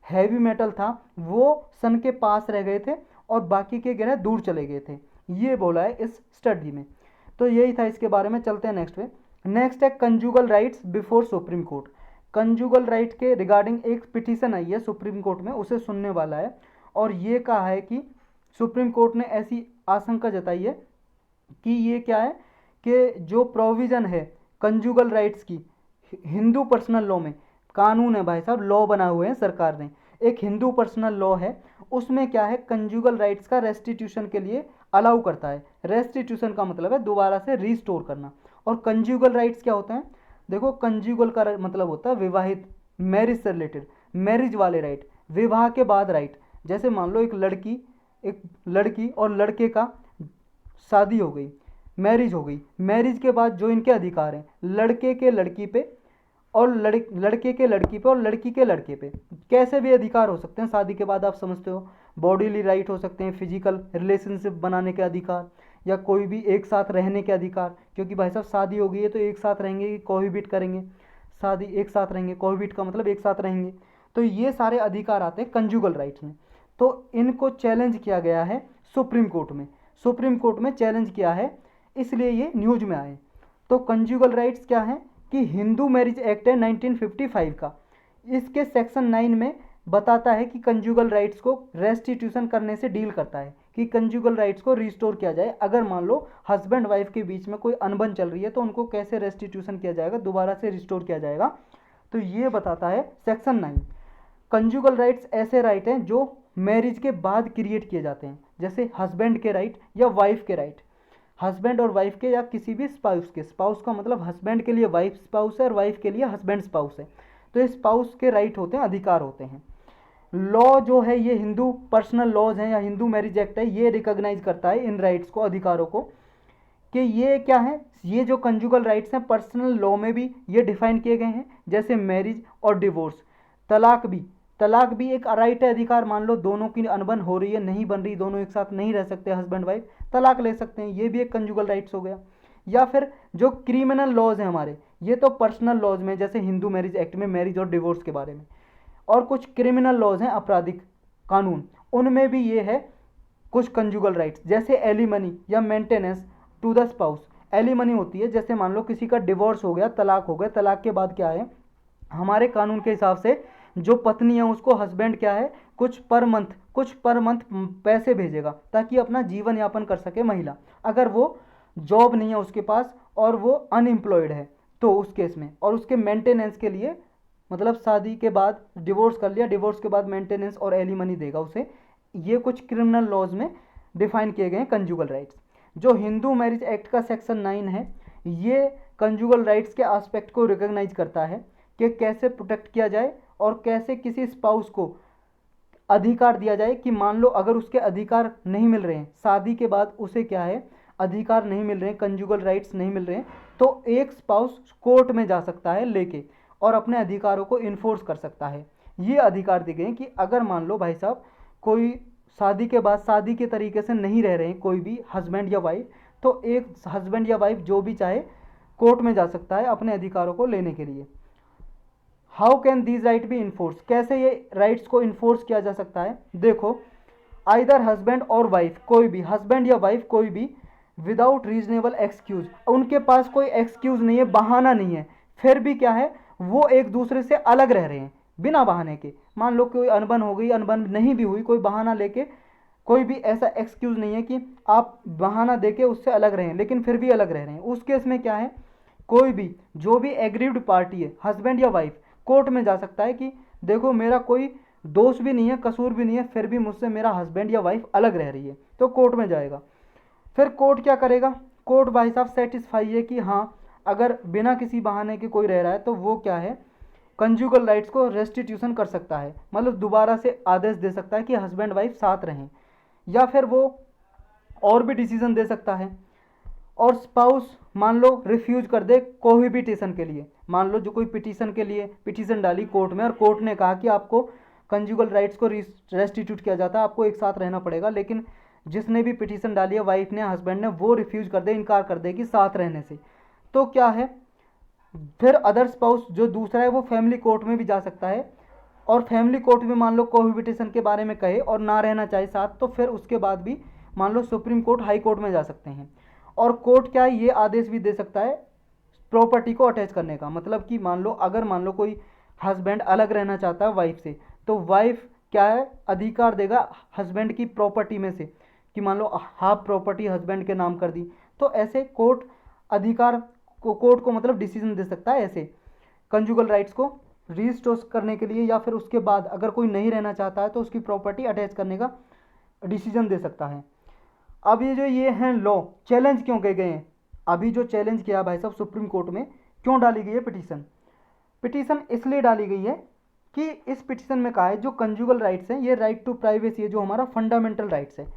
हैवी मेटल था वो सन के पास रह गए थे और बाकी के ग्रह दूर चले गए थे, ये बोला है इस स्टडी में। तो यही था इसके बारे में, चलते हैं नेक्स्ट पे। नेक्स्ट है conjugal rights before supreme court. Conjugal right के रिगार्डिंग एक पिटीशन आई है सुप्रीम कोर्ट में, उसे सुनने वाला है, और ये कहा है कि सुप्रीम कोर्ट ने ऐसी आशंका जताई है कि ये क्या है, कि जो प्रोविज़न है कंजुगल राइट्स की हिंदू पर्सनल लॉ में, कानून है भाई साहब, लॉ बना हुए हैं सरकार ने, एक हिंदू पर्सनल लॉ है, उसमें क्या है, कंजुगल राइट्स का रेस्टिट्यूशन के लिए अलाउ करता है। रेस्टिट्यूशन का मतलब है दोबारा से रिस्टोर करना। और कंजुगल राइट्स क्या होते हैं, देखो कंजुगल का मतलब होता है विवाहित, मैरिज से रिलेटेड, मैरिज वाले राइट, विवाह के बाद राइट। जैसे मान लो एक लड़की और लड़के का शादी हो गई, मैरिज हो गई, मैरिज के बाद जो इनके अधिकार हैं, लड़के के लड़की पे और लड़के के लड़की पे और लड़की के लड़के पे कैसे भी अधिकार हो सकते हैं शादी के बाद, आप समझते हो, बॉडीली राइट हो सकते हैं, फिजिकल रिलेशनशिप बनाने के अधिकार, या कोई भी एक साथ रहने के अधिकार, क्योंकि भाई साहब शादी हो गई है तो एक साथ रहेंगे, कोहिबिट करेंगे, शादी एक साथ रहेंगे, कोहिबिट का मतलब एक साथ रहेंगे, तो ये सारे अधिकार आते हैं कंजुगल राइट्स में। तो इनको चैलेंज किया गया है सुप्रीम कोर्ट में, सुप्रीम कोर्ट में चैलेंज किया है, इसलिए ये न्यूज में आए। तो कंजुगल राइट्स क्या है कि हिंदू मैरिज एक्ट है 1955 का, इसके सेक्शन 9 में बताता है कि कंजुगल राइट्स को रेस्टिट्यूशन करने से डील करता है, कि कंजुगल राइट्स को रिस्टोर किया जाए, अगर मान लो हस्बैंड वाइफ के बीच में कोई अनबन चल रही है तो उनको कैसे रेस्टिट्यूशन किया जाएगा, दोबारा से रिस्टोर किया जाएगा, तो ये बताता है सेक्शन 9। कंजुगल राइट्स ऐसे राइट हैं जो मैरिज के बाद क्रिएट किए जाते हैं, जैसे हस्बैंड के राइट या वाइफ के राइट, हस्बैंड और वाइफ के, या किसी भी स्पाउस के, स्पाउस का मतलब हस्बैंड के लिए वाइफ स्पाउस है और वाइफ के लिए हस्बैंड स्पाउस है, तो ये स्पाउस के राइट होते हैं, अधिकार होते हैं। लॉ जो है ये हिंदू पर्सनल लॉज हैं या हिंदू मैरिज एक्ट है, ये रिकॉग्नाइज करता है इन राइट्स को, अधिकारों को, कि ये क्या है, ये जो कंजुगल राइट्स हैं पर्सनल लॉ में भी ये डिफाइन किए गए हैं, जैसे मैरिज और डिवोर्स। तलाक भी एक राइट है, अधिकार। मान लो दोनों की अनबन हो रही है, नहीं बन रही, दोनों एक साथ नहीं रह सकते हस्बैंड वाइफ, तलाक ले सकते हैं, ये भी एक कंजुगल राइट्स हो गया। या फिर जो क्रिमिनल लॉज हैं हमारे, ये तो पर्सनल लॉज में, जैसे हिंदू मैरिज एक्ट में मैरिज और डिवोर्स के बारे में, और कुछ क्रिमिनल लॉज हैं आपराधिक कानून, उनमें भी ये है कुछ कंजुगल राइट्स, जैसे एलिमनी या maintenance to the spouse. Alimony होती है, जैसे मान लो किसी का डिवोर्स हो गया, तलाक हो गया, तलाक के बाद क्या है, हमारे कानून के हिसाब से जो पत्नी है उसको हस्बैंड क्या है, कुछ पर मंथ पैसे भेजेगा ताकि अपना जीवन यापन कर सके महिला। अगर वो जॉब नहीं है उसके पास और वो अनएम्प्लॉयड है तो उस केस में, और उसके मेंटेनेंस के लिए, मतलब शादी के बाद डिवोर्स कर लिया, डिवोर्स के बाद मेंटेनेंस और एलिमनी देगा उसे। ये कुछ क्रिमिनल लॉज में डिफाइन किए गए हैं कंजुगल राइट्स। जो हिंदू मैरिज एक्ट का सेक्शन 9 है, ये कंजुगल राइट्स के एस्पेक्ट को रिकॉग्नाइज करता है कि कैसे प्रोटेक्ट किया जाए और कैसे किसी स्पाउस को अधिकार दिया जाए कि मान लो अगर उसके अधिकार नहीं मिल रहे हैं, शादी के बाद उसे क्या है, अधिकार नहीं मिल रहे हैं, कंजुगल राइट्स नहीं मिल रहे हैं, तो एक स्पाउस कोर्ट में जा सकता है लेके और अपने अधिकारों को इन्फोर्स कर सकता है। ये अधिकार दिए गए कि अगर मान लो भाई साहब कोई शादी के बाद शादी के तरीके से नहीं रह रहे हैं कोई भी हस्बैंड या वाइफ, तो एक हस्बैंड या वाइफ जो भी चाहे कोर्ट में जा सकता है अपने अधिकारों को लेने के लिए। How can these right B enforce, कैसे ये राइट्स को इन्फोर्स किया जा सकता है। देखो, आइदर हस्बैंड और वाइफ, कोई भी हस्बैंड या वाइफ कोई भी, विदाउट रीजनेबल एक्सक्यूज, उनके पास कोई एक्सक्यूज नहीं है, बहाना नहीं है, फिर भी क्या है, वो एक दूसरे से अलग रह रहे हैं बिना बहाने के। मान लो कोई अनबन हो गई, अनबन नहीं भी हुई, कोई बहाना लेके, कोई भी ऐसा एक्सक्यूज नहीं है कि आप बहाना देके उससे अलग रहें लेकिन फिर भी अलग रह रहे हैं, उस केस में क्या है, कोई भी जो भी एग्रीव्ड पार्टी है हस्बैंड या वाइफ कोर्ट में जा सकता है कि देखो मेरा कोई दोष भी नहीं है, कसूर भी नहीं है, फिर भी मुझसे मेरा हस्बैंड या वाइफ अलग रह रही है, तो कोर्ट में जाएगा। फिर कोर्ट क्या करेगा, कोर्ट भाई साहब सेटिस्फाई है कि हाँ अगर बिना किसी बहाने के कोई रह रहा है तो वो क्या है, कंजुगल राइट्स को रेस्टिट्यूशन कर सकता है, मतलब दोबारा से आदेश दे सकता है कि हस्बैंड वाइफ साथ रहें, या फिर वो और भी डिसीजन दे सकता है। और स्पाउस मान लो रिफ्यूज कर दे कोहिबिटेशन के लिए, मान लो जो कोई पिटीशन के लिए पिटीशन डाली कोर्ट में और कोर्ट ने कहा कि आपको कंजुगल राइट्स को रेस्टिट्यूट किया जाता है, आपको एक साथ रहना पड़ेगा, लेकिन जिसने भी पिटीशन डाली है वाइफ ने हस्बैंड ने, वो रिफ्यूज कर दे, इनकार कर दे कि साथ रहने से, तो क्या है, फिर अदर स्पाउस जो दूसरा है वो फैमिली कोर्ट में भी जा सकता है, और फैमिली कोर्ट में मान लो कोहिबिटेशन के बारे में कहे और ना रहना चाहे साथ, तो फिर उसके बाद भी मान लो सुप्रीम कोर्ट हाई कोर्ट में जा सकते हैं। और कोर्ट क्या है, ये आदेश भी दे सकता है प्रॉपर्टी को अटैच करने का, मतलब कि मान लो अगर मान लो कोई हस्बैंड अलग रहना चाहता है वाइफ से, तो वाइफ क्या है, अधिकार देगा हस्बैंड की प्रॉपर्टी में से कि मान लो हाफ प्रॉपर्टी हस्बैंड के नाम कर दी, तो ऐसे कोर्ट अधिकार को, कोर्ट को मतलब डिसीजन दे सकता है ऐसे कंजुगल राइट्स को रीस्टोर करने के लिए, या फिर उसके बाद अगर कोई नहीं रहना चाहता है तो उसकी प्रॉपर्टी अटैच करने का डिसीजन दे सकता है। अब ये हैं लॉ, चैलेंज क्यों किए गए हैं, अभी जो चैलेंज किया भाई साहब सुप्रीम कोर्ट में, क्यों डाली गई है पिटीशन, पिटीशन इसलिए डाली गई है कि इस पिटीशन में कहा है जो कंजुगल राइट्स हैं, ये राइट टू प्राइवेसी है जो हमारा फंडामेंटल राइट्स है,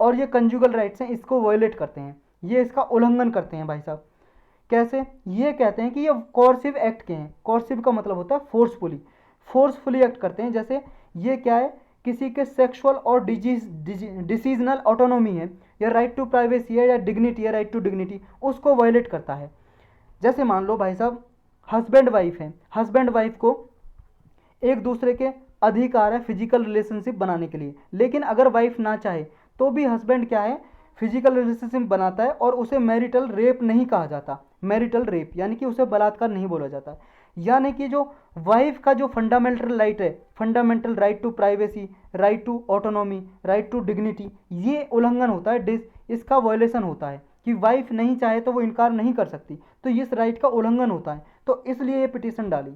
और ये कंजुगल राइट्स हैं इसको वायलेट करते हैं, ये इसका उल्लंघन करते हैं भाई साहब। कैसे, ये कहते हैं कि ये कोर्सिव एक्ट के हैं, कोर्सिव का मतलब होता है फोर्सफुली एक्ट करते हैं, जैसे ये क्या है, किसी के सेक्सुअल और डिसीजनल ऑटोनॉमी है, या राइट टू प्राइवेसी है, या डिग्निटी है, राइट टू डिग्निटी, उसको वायलेट करता है। जैसे मान लो भाई साहब हस्बैंड वाइफ है, हस्बैंड वाइफ को एक दूसरे के अधिकार है फिजिकल रिलेशनशिप बनाने के लिए, लेकिन अगर वाइफ ना चाहे तो भी हस्बैंड क्या है, फिजिकल रिलेशनशिप बनाता है, और उसे मैरिटल रेप नहीं कहा जाता, मैरिटल रेप यानी कि उसे बलात्कार नहीं बोला जाता। यानी कि जो वाइफ का जो फंडामेंटल राइट है, fundamental right to privacy, right to autonomy, right to dignity, ये उल्लंघन होता है, इसका वायलेशन होता है कि वाइफ नहीं चाहे तो वो इनकार नहीं कर सकती, तो इस राइट का उल्लंघन होता है, तो इसलिए ये पिटीशन डाली।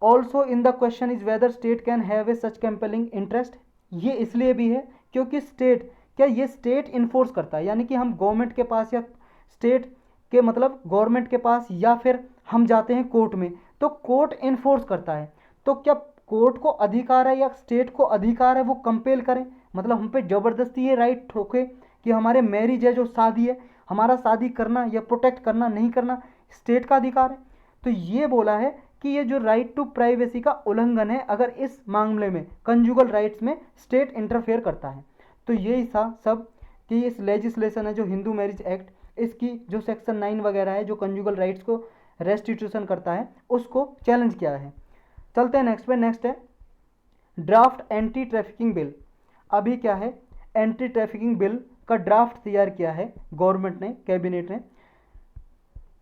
Also in the question is whether state can have a such compelling interest, ये इसलिए भी है क्योंकि स्टेट क्या, ये स्टेट इन्फोर्स करता है, यानी कि हम गवर्नमेंट के पास या स्टेट के मतलब गवर्नमेंट के पास, या फिर हम जाते हैं कोर्ट में, तो कोर्ट इन्फोर्स करता है, तो क्या कोर्ट को अधिकार है या स्टेट को अधिकार है वो कंपेल करें, मतलब हम पे ज़बरदस्ती ये राइट ठोके कि हमारे मैरिज है जो शादी है, हमारा शादी करना या प्रोटेक्ट करना नहीं करना स्टेट का अधिकार है। तो ये बोला है कि ये जो राइट टू प्राइवेसी का उल्लंघन है अगर इस मामले में कंजुगल राइट्स में स्टेट इंटरफेयर करता है। तो यही था सब कि इस लेजिस्लेशन है जो हिंदू मैरिज एक्ट, इसकी जो सेक्शन 9 वगैरह है जो कंजुगल राइट्स को रेस्टिट्यूशन करता है उसको चैलेंज किया है। चलते हैं नेक्स्ट पे। नेक्स्ट है ड्राफ्ट एंटी ट्रैफिकिंग बिल। अभी क्या है, एंटी ट्रैफिकिंग बिल का ड्राफ्ट तैयार किया है गवर्नमेंट ने, कैबिनेट ने।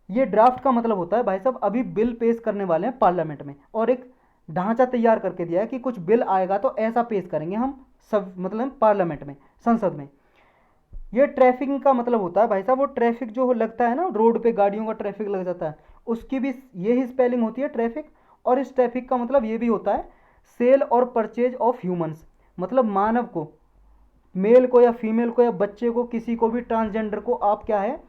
ये ड्राफ्ट का मतलब होता है भाई साहब अभी बिल पेश करने वाले हैं पार्लियामेंट में, और एक ढांचा तैयार करके दिया है कि कुछ बिल आएगा तो ऐसा पेश करेंगे हम सब, मतलब पार्लियामेंट में, संसद में। ये ट्रैफिकिंग का मतलब होता है भाई साहब वो ट्रैफिक जो लगता है ना, रोड पे गाड़ियों का ट्रैफिक लग जाता है, उसकी भी यही स्पेलिंग होती है ट्रैफिक। और इस ट्रैफिक का मतलब ये भी होता है सेल और परचेज ऑफ ह्यूमंस, मतलब मानव को, मेल को या फीमेल को या बच्चे को, किसी को भी, ट्रांसजेंडर को आप क्या है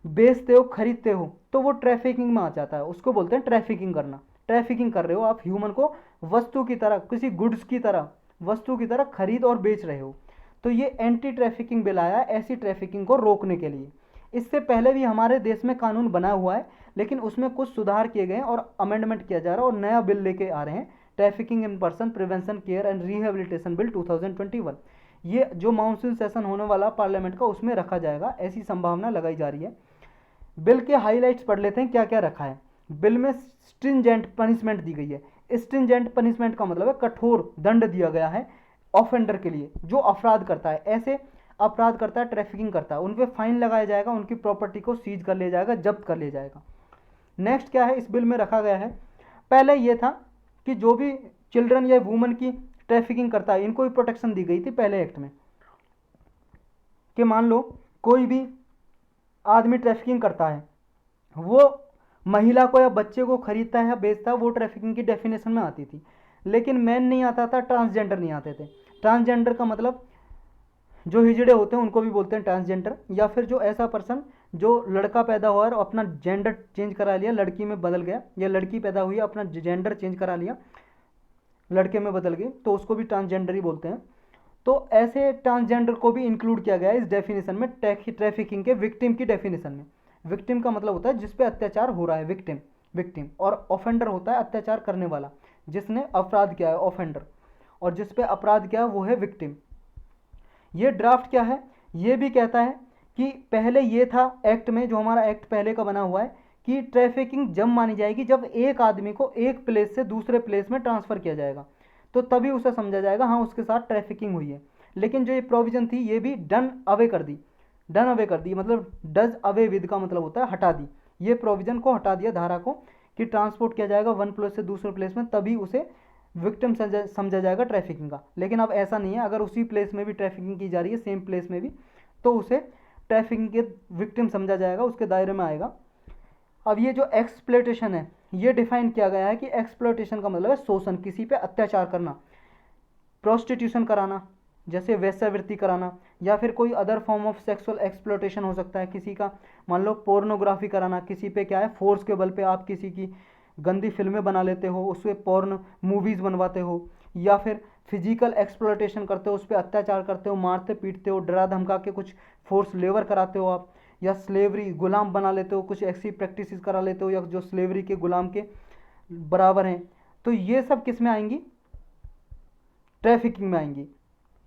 बेचते हो, खरीदते हो, तो वो ट्रैफिकिंग में आ जाता है, उसको बोलते हैं ट्रैफिकिंग करना। ट्रैफिकिंग कर रहे हो आप, ह्यूमन को वस्तु की तरह, किसी गुड्स की तरह, वस्तु की तरह खरीद और बेच रहे हो। तो ये एंटी ट्रैफिकिंग बिल आया ऐसी ट्रैफिकिंग को रोकने के लिए। इससे पहले भी हमारे देश में कानून बना हुआ है, लेकिन उसमें कुछ सुधार किए गए और अमेंडमेंट किया जा रहा है और नया बिल लेके आ रहे हैं, trafficking in person prevention care and rehabilitation bill 2021। ये जो मानसून सेशन होने वाला पार्लियामेंट का उसमें रखा जाएगा, ऐसी संभावना लगाई जा रही है। बिल के हाईलाइट्स पढ़ लेते हैं क्या क्या रखा है। बिल में स्ट्रिंजेंट पनिशमेंट दी गई है। स्ट्रिंजेंट पनिशमेंट का मतलब है कठोर दंड दिया गया है ऑफेंडर के लिए, जो अपराध करता है, ऐसे अपराध करता है, ट्रैफिकिंग करता है, उन पर फाइन लगाया जाएगा, उनकी प्रॉपर्टी को सीज कर लिया जाएगा, जब्त कर लिया जाएगा। नेक्स्ट क्या है इस बिल में रखा गया है, पहले ये था कि जो भी चिल्ड्रन या वुमन की ट्रैफिकिंग करता है इनको भी प्रोटेक्शन दी गई थी पहले एक्ट में, कि मान लो कोई भी आदमी ट्रैफिकिंग करता है, वो महिला को या बच्चे को खरीदता है या बेचता है, वो ट्रैफिकिंग की डेफिनेशन में आती थी। लेकिन मैन नहीं आता था, ट्रांसजेंडर नहीं आते थे। ट्रांसजेंडर का मतलब जो हिजड़े होते हैं उनको भी बोलते हैं ट्रांसजेंडर, या फिर जो ऐसा पर्सन जो लड़का पैदा हुआ और अपना जेंडर चेंज करा लिया, लड़की में बदल गया, या लड़की पैदा हुई अपना जेंडर चेंज करा लिया, लड़के में बदल गई, तो उसको भी ट्रांसजेंडर ही बोलते हैं। तो ऐसे ट्रांसजेंडर को भी इंक्लूड किया गया है इस डेफिनेशन में, ट्रैफिकिंग के विक्टिम की डेफिनेशन में। विक्टिम का मतलब होता है जिस पे अत्याचार हो रहा है, विक्टिम विक्टिम, और ऑफेंडर होता है अत्याचार करने वाला, जिसने अपराध किया है, ऑफेंडर, और जिस पे अपराध किया है वो है विक्टिम। ये ड्राफ्ट क्या है, ये भी कहता है कि पहले ये था एक्ट में, जो हमारा एक्ट पहले का बना हुआ है, कि ट्रैफिकिंग जब मानी जाएगी जब एक आदमी को एक प्लेस से दूसरे प्लेस में ट्रांसफ़र किया जाएगा, तो तभी उसे समझा जाएगा हाँ उसके साथ ट्रैफिकिंग हुई है। लेकिन जो ये प्रोविजन थी ये भी डन अवे कर दी, डन अवे कर दी, मतलब डज अवे विद का मतलब होता है हटा दी। ये प्रोविजन को हटा दिया, धारा को, कि ट्रांसपोर्ट किया जाएगा वन प्लेस से दूसरे प्लेस में, तभी उसे विक्टिम समझा जाएगा ट्रैफिकिंग का। लेकिन अब ऐसा नहीं है, अगर उसी प्लेस में भी ट्रैफिकिंग की जा रही है, सेम प्लेस में भी, तो उसे ट्रैफिकिंग के विक्टिम समझा जाएगा, उसके दायरे में आएगा। अब ये जो एक्सप्लॉयटेशन है ये डिफाइन किया गया है कि एक्सप्लॉयटेशन का मतलब है शोषण, किसी पे अत्याचार करना, प्रोस्टिट्यूशन कराना, जैसे वेश्यावृत्ति कराना, या फिर कोई other form of sexual exploitation हो सकता है किसी का, मान लो पोर्नोग्राफी कराना, किसी पे क्या है फोर्स के बल पे आप किसी की गंदी फिल्में बना लेते हो, उससे पोर्न मूवीज़ बनवाते हो, या फिर फिजिकल एक्सप्लॉयटेशन करते हो, उस पर अत्याचार करते हो, मारते पीटते हो, डरा धमका के कुछ फोर्स लेबर कराते हो आप, या स्लेवरी गुलाम बना लेते हो, कुछ ऐसी प्रैक्टिसेस करा लेते हो या जो स्लेवरी के गुलाम के बराबर हैं, तो ये सब किस में आएंगी, ट्रैफिकिंग में आएंगी।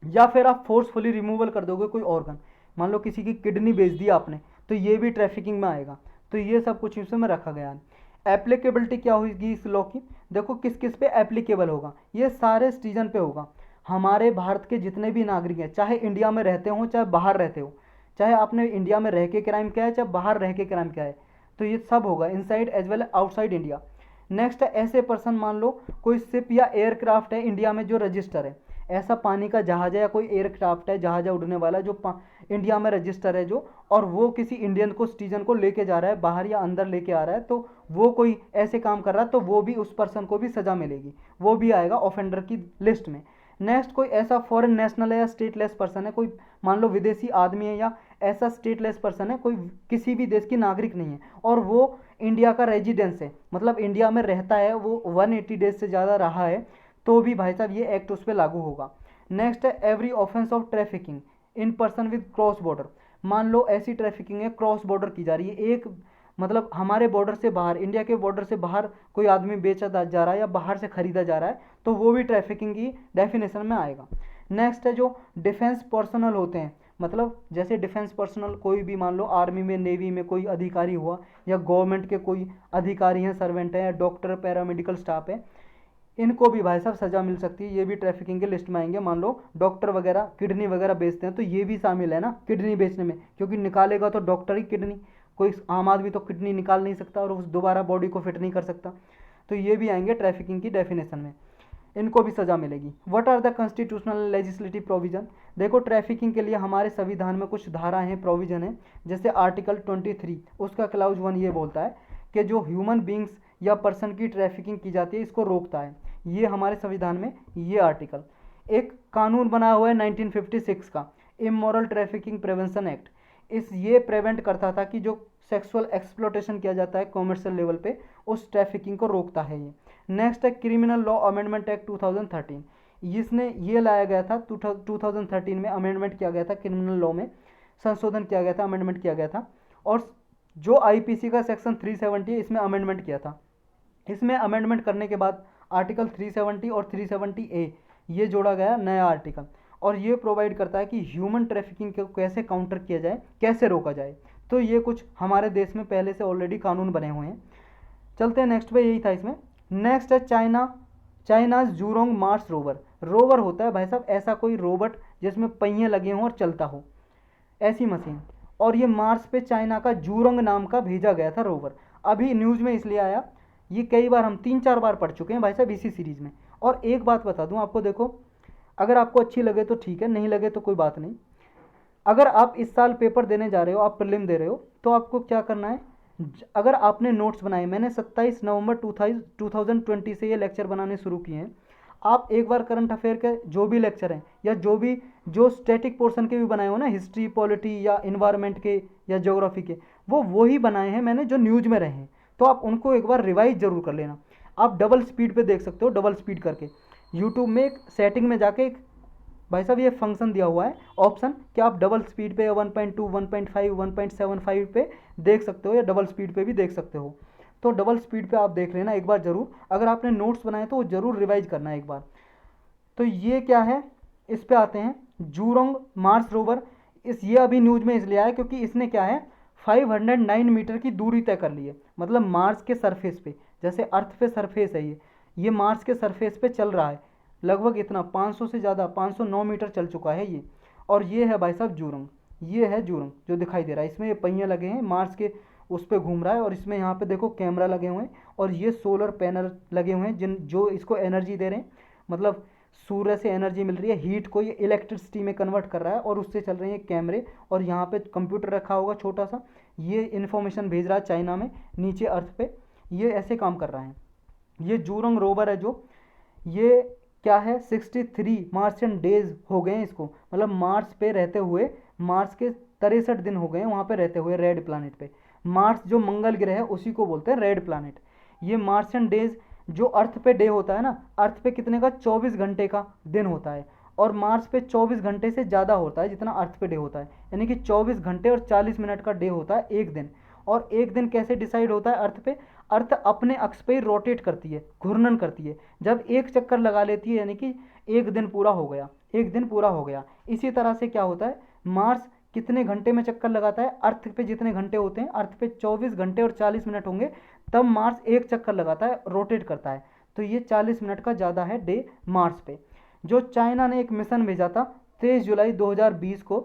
या फिर आप फोर्सफुली रिमूवल कर दोगे कोई ऑर्गन, मान लो किसी की किडनी बेच दी आपने, तो ये भी ट्रैफिकिंग में आएगा। तो ये सब कुछ इसमें रखा गया है। एप्लीकेबिलिटी क्या होगी इस लॉ की, देखो किस किस पे एप्लीकेबल होगा, ये सारे सिटीजन पे होगा। हमारे भारत के जितने भी नागरिक हैं, चाहे इंडिया में रहते हो चाहे बाहर रहते हो, चाहे आपने इंडिया में रह के क्राइम किया है चाहे बाहर रह के क्राइम किया है, तो ये सब होगा, inside as well outside India. Next है ऐसे पर्सन, मान लो कोई शिप या एयरक्राफ्ट है इंडिया में जो रजिस्टर है, ऐसा पानी का जहाज है या कोई एयरक्राफ्ट है, जहाज उड़ने वाला जो इंडिया में रजिस्टर है जो, और वो किसी इंडियन को, सिटीजन को लेके जा रहा है बाहर या अंदर लेके आ रहा है, तो वो कोई ऐसे काम कर रहा है, तो वो भी, उस पर्सन को भी सज़ा मिलेगी, वो भी आएगा ऑफेंडर की लिस्ट में। नेक्स्ट कोई ऐसा फॉरेन नेशनल है या स्टेटलेस पर्सन है, कोई मान लो विदेशी आदमी है या ऐसा स्टेटलेस पर्सन है, कोई किसी भी देश की नागरिक नहीं है और वो इंडिया का रेजिडेंस है, मतलब इंडिया में रहता है, वो 180 डेज से ज़्यादा रहा है, तो भी भाई साहब ये एक्ट उस पर लागू होगा। नेक्स्ट है every offence of trafficking in person with cross border, मान लो ऐसी ट्रैफिकिंग है क्रॉस बॉर्डर की जा रही है, एक मतलब हमारे बॉर्डर से बाहर, इंडिया के बॉर्डर से बाहर कोई आदमी बेचा जा रहा है या बाहर से खरीदा जा रहा है, तो वो भी ट्रैफिकिंग की डेफिनेशन में आएगा। नेक्स्ट है जो डिफेंस पर्सनल होते हैं, मतलब जैसे डिफेंस पर्सनल कोई भी मान लो आर्मी में, नेवी में कोई अधिकारी हुआ, या गवर्नमेंट के कोई अधिकारी हैं, सर्वेंट हैं, या डॉक्टर, पैरामेडिकल स्टाफ है, इनको भी भाई साहब सज़ा मिल सकती है। ये भी ट्रैफिकिंग के लिस्ट में आएंगे। मान लो डॉक्टर वगैरह किडनी वगैरह बेचते हैं, तो ये भी शामिल है ना किडनी बेचने में, क्योंकि निकालेगा तो डॉक्टर ही किडनी, कोई आम आदमी तो किडनी निकाल नहीं सकता और उस दोबारा बॉडी को फिट नहीं कर सकता। तो ये भी आएंगे ट्रैफिकिंग की डेफिनेशन में, इनको भी सज़ा मिलेगी। What are the constitutional legislative provision? देखो ट्रैफिकिंग के लिए हमारे संविधान में कुछ धारा हैं, प्रोविजन है। जैसे आर्टिकल 23 उसका क्लाउज 1 ये बोलता है कि जो ह्यूमन बींग्स या पर्सन की ट्रैफिकिंग की जाती है इसको रोकता है, ये हमारे संविधान में ये आर्टिकल। एक कानून बना हुआ है 1956 का, इमोरल ट्रैफिकिंग प्रिवेंशन एक्ट। ये प्रिवेंट करता था कि जो सेक्सुअल एक्सप्लोटेशन किया जाता है कॉमर्शियल लेवल पे, उस ट्रैफिकिंग को रोकता है ये। नेक्स्ट है क्रिमिनल लॉ अमेंडमेंट एक्ट 2013, इसने ये लाया गया था 2013 में अमेंडमेंट किया गया था, क्रिमिनल लॉ में संशोधन किया गया था, अमेंडमेंट किया गया था। और जो आईपीसी का सेक्शन 370 है इसमें अमेंडमेंट किया था। इसमें अमेंडमेंट करने के बाद आर्टिकल 370 और 370A ये जोड़ा गया नया आर्टिकल, और ये प्रोवाइड करता है कि ह्यूमन ट्रैफिकिंग को कैसे काउंटर किया जाए, कैसे रोका जाए। तो ये कुछ हमारे देश में पहले से ऑलरेडी कानून बने हुए हैं। चलते हैं नेक्स्ट पे, यही था इसमें। नेक्स्ट है China's Jurong Mars rover. Rover होता है भाई साहब ऐसा कोई रोबोट जिसमें पहिए लगे हों और चलता हो, ऐसी मशीन। और ये मार्स पे चाइना का जूरोंग नाम का भेजा गया था रोवर। अभी न्यूज़ में इसलिए आया, ये कई बार हम 3-4 बार पढ़ चुके हैं भाई साहब इसी सीरीज़ में। और एक बात बता दूं आपको, देखो अगर आपको अच्छी लगे तो ठीक है, नहीं लगे तो कोई बात नहीं। अगर आप इस साल पेपर देने जा रहे हो, आप प्रीलिम दे रहे हो, तो आपको क्या करना है, अगर आपने नोट्स बनाए, मैंने 27 नवंबर 2020 से ये लेक्चर बनाने शुरू किए हैं। आप एक बार करंट अफेयर के जो भी लेक्चर हैं, या जो स्टैटिक पोर्शन के भी बनाए हो ना, हिस्ट्री, पॉलिटी या इन्वायरमेंट के या ज्योग्राफी के, वो वही बनाए हैं मैंने जो न्यूज़ में रहे हैं। तो आप उनको एक बार रिवाइज जरूर कर लेना। आप डबल स्पीड पे देख सकते हो, डबल स्पीड करके यूट्यूब में एक सेटिंग में जाके एक भाई साहब ये फंक्शन दिया हुआ है ऑप्शन कि आप डबल स्पीड पे 1.2, 1.5, 1.75 पे देख सकते हो, या डबल स्पीड पे भी देख सकते हो। तो डबल स्पीड पे आप देख लेना एक बार ज़रूर। अगर आपने नोट्स बनाए तो वो ज़रूर रिवाइज करना है एक बार। तो ये क्या है, इस पे आते हैं, जूरोंग मार्स रोवर। ये अभी न्यूज़ में इसलिए आया क्योंकि इसने क्या है 509 मीटर की दूरी तय कर ली है। मतलब मार्स के सरफेस पे, जैसे अर्थ पे सरफेस है ये मार्स के सरफेस पे चल रहा है लगभग इतना 500 से ज़्यादा, 509 मीटर चल चुका है ये। और ये है भाई साहब जूरोंग, ये है जूरोंग जो दिखाई दे रहा है। इसमें ये पहिए लगे हैं, मार्स के उस पर घूम रहा है, और इसमें यहाँ पे देखो कैमरा लगे हुए हैं, और ये सोलर पैनल लगे हुए हैं जो इसको एनर्जी दे रहे हैं। मतलब सूर्य से एनर्जी मिल रही है, हीट को ये इलेक्ट्रिसिटी में कन्वर्ट कर रहा है, और उससे चल रहे हैं कैमरे। और यहाँ पे कंप्यूटर रखा होगा छोटा सा, ये इन्फॉर्मेशन भेज रहा है चाइना में नीचे अर्थ पे, ये ऐसे काम कर रहा है। ये जूरोंग रोवर है जो, ये क्या है 63 मार्शियन डेज हो गए हैं इसको, मतलब मार्स पे रहते हुए, मार्स के 63 दिन हो गए हैं वहाँ पे रहते हुए रेड प्लानट पे। मार्स जो मंगल ग्रह है उसी को बोलते हैं रेड प्लानट। ये मार्शियन डेज जो अर्थ पे डे होता है ना, अर्थ पे कितने का 24 घंटे का दिन होता है, और मार्स पे 24 घंटे से ज़्यादा होता है जितना अर्थ पे डे होता है। यानी कि 24 घंटे और 40 मिनट का डे होता है एक दिन। और एक दिन कैसे डिसाइड होता है अर्थ पे, अर्थ अपने अक्ष पे रोटेट करती है, घूर्णन करती है। जब एक चक्कर लगा लेती है यानी कि एक दिन पूरा हो गया, एक दिन पूरा हो गया। इसी तरह से क्या होता है, मार्स कितने घंटे में चक्कर लगाता है, अर्थ पे जितने घंटे होते हैं, अर्थ पे 24 घंटे और 40 मिनट होंगे, तब मार्स एक चक्कर लगाता है, रोटेट करता है। तो ये 40 मिनट का ज़्यादा है डे मार्स पे। जो चाइना ने एक मिशन भेजा था 23 जुलाई 2020 को,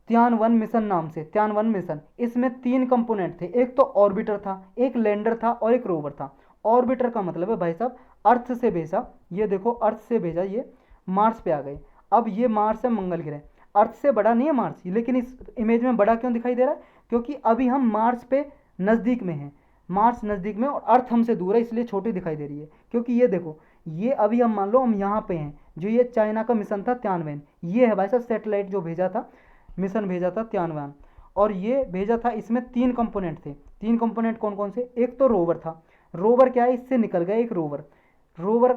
तियानवन मिशन नाम से, तियानवन मिशन। इसमें 3 कंपोनेंट थे, एक तो ऑर्बिटर था, एक लैंडर था, और एक रोवर था। ऑर्बिटर का मतलब है भाई साहब अर्थ से भेजा, ये देखो अर्थ से भेजा, ये मार्स पे आ गए। अब ये मार्स है मंगल ग्रह, अर्थ से बड़ा नहीं है मार्स, लेकिन इस इमेज में बड़ा क्यों दिखाई दे रहा है, क्योंकि अभी हम मार्स पे नज़दीक में हैं, मार्स नज़दीक में और अर्थ हमसे दूर है, इसलिए छोटी दिखाई दे रही है। क्योंकि ये देखो, ये अभी हम मान लो हम यहाँ पे हैं, जो ये चाइना का मिशन था तियानवन, ये है भाई साहब सेटेलाइट जो भेजा था, मिशन भेजा था तियानवन। और ये भेजा था, इसमें 3 कंपोनेंट थे। 3 कंपोनेंट कौन कौन से, एक तो रोवर था, रोवर क्या है इससे निकल गया एक रोवर, रोवर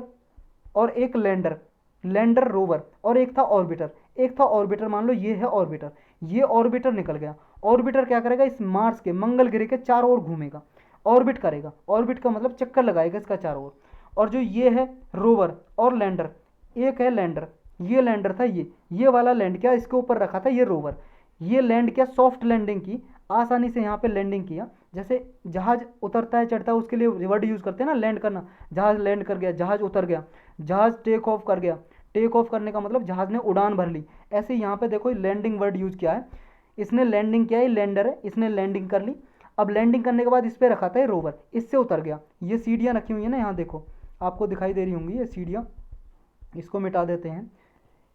और एक लैंडर, लैंडर रोवर, और एक था ऑर्बिटर, एक था ऑर्बिटर, मान लो ये है ऑर्बिटर। ये ऑर्बिटर निकल गया। ऑर्बिटर क्या करेगा, इस मार्स के मंगल ग्रह के चारों ओर घूमेगा, ऑर्बिट करेगा। ऑर्बिट का मतलब चक्कर लगाएगा इसका चारों ओर। और जो ये है रोवर और लैंडर, एक है लैंडर, ये लैंडर था, ये वाला लैंड किया, इसके ऊपर रखा था ये रोवर। ये लैंड किया, सॉफ्ट लैंडिंग की, आसानी से यहाँ पे लैंडिंग किया। जैसे जहाज उतरता है चढ़ता है उसके लिए वर्ड यूज़ करते हैं ना, लैंड करना। जहाज लैंड कर गया, जहाज उतर गया, जहाज टेक ऑफ कर गया। टेक ऑफ करने का मतलब जहाज ने उड़ान भर ली। ऐसे यहाँ पे देखो लैंडिंग वर्ड यूज़ किया है, इसने लैंडिंग किया, ये लैंडर है, इसने लैंडिंग कर ली। अब लैंडिंग करने के बाद इस पर रखा था ये रोवर, इससे उतर गया। ये सीढ़ियाँ रखी हुई है ना, यहाँ देखो आपको दिखाई दे रही होंगी ये सीढ़ियाँ, इसको मिटा देते हैं।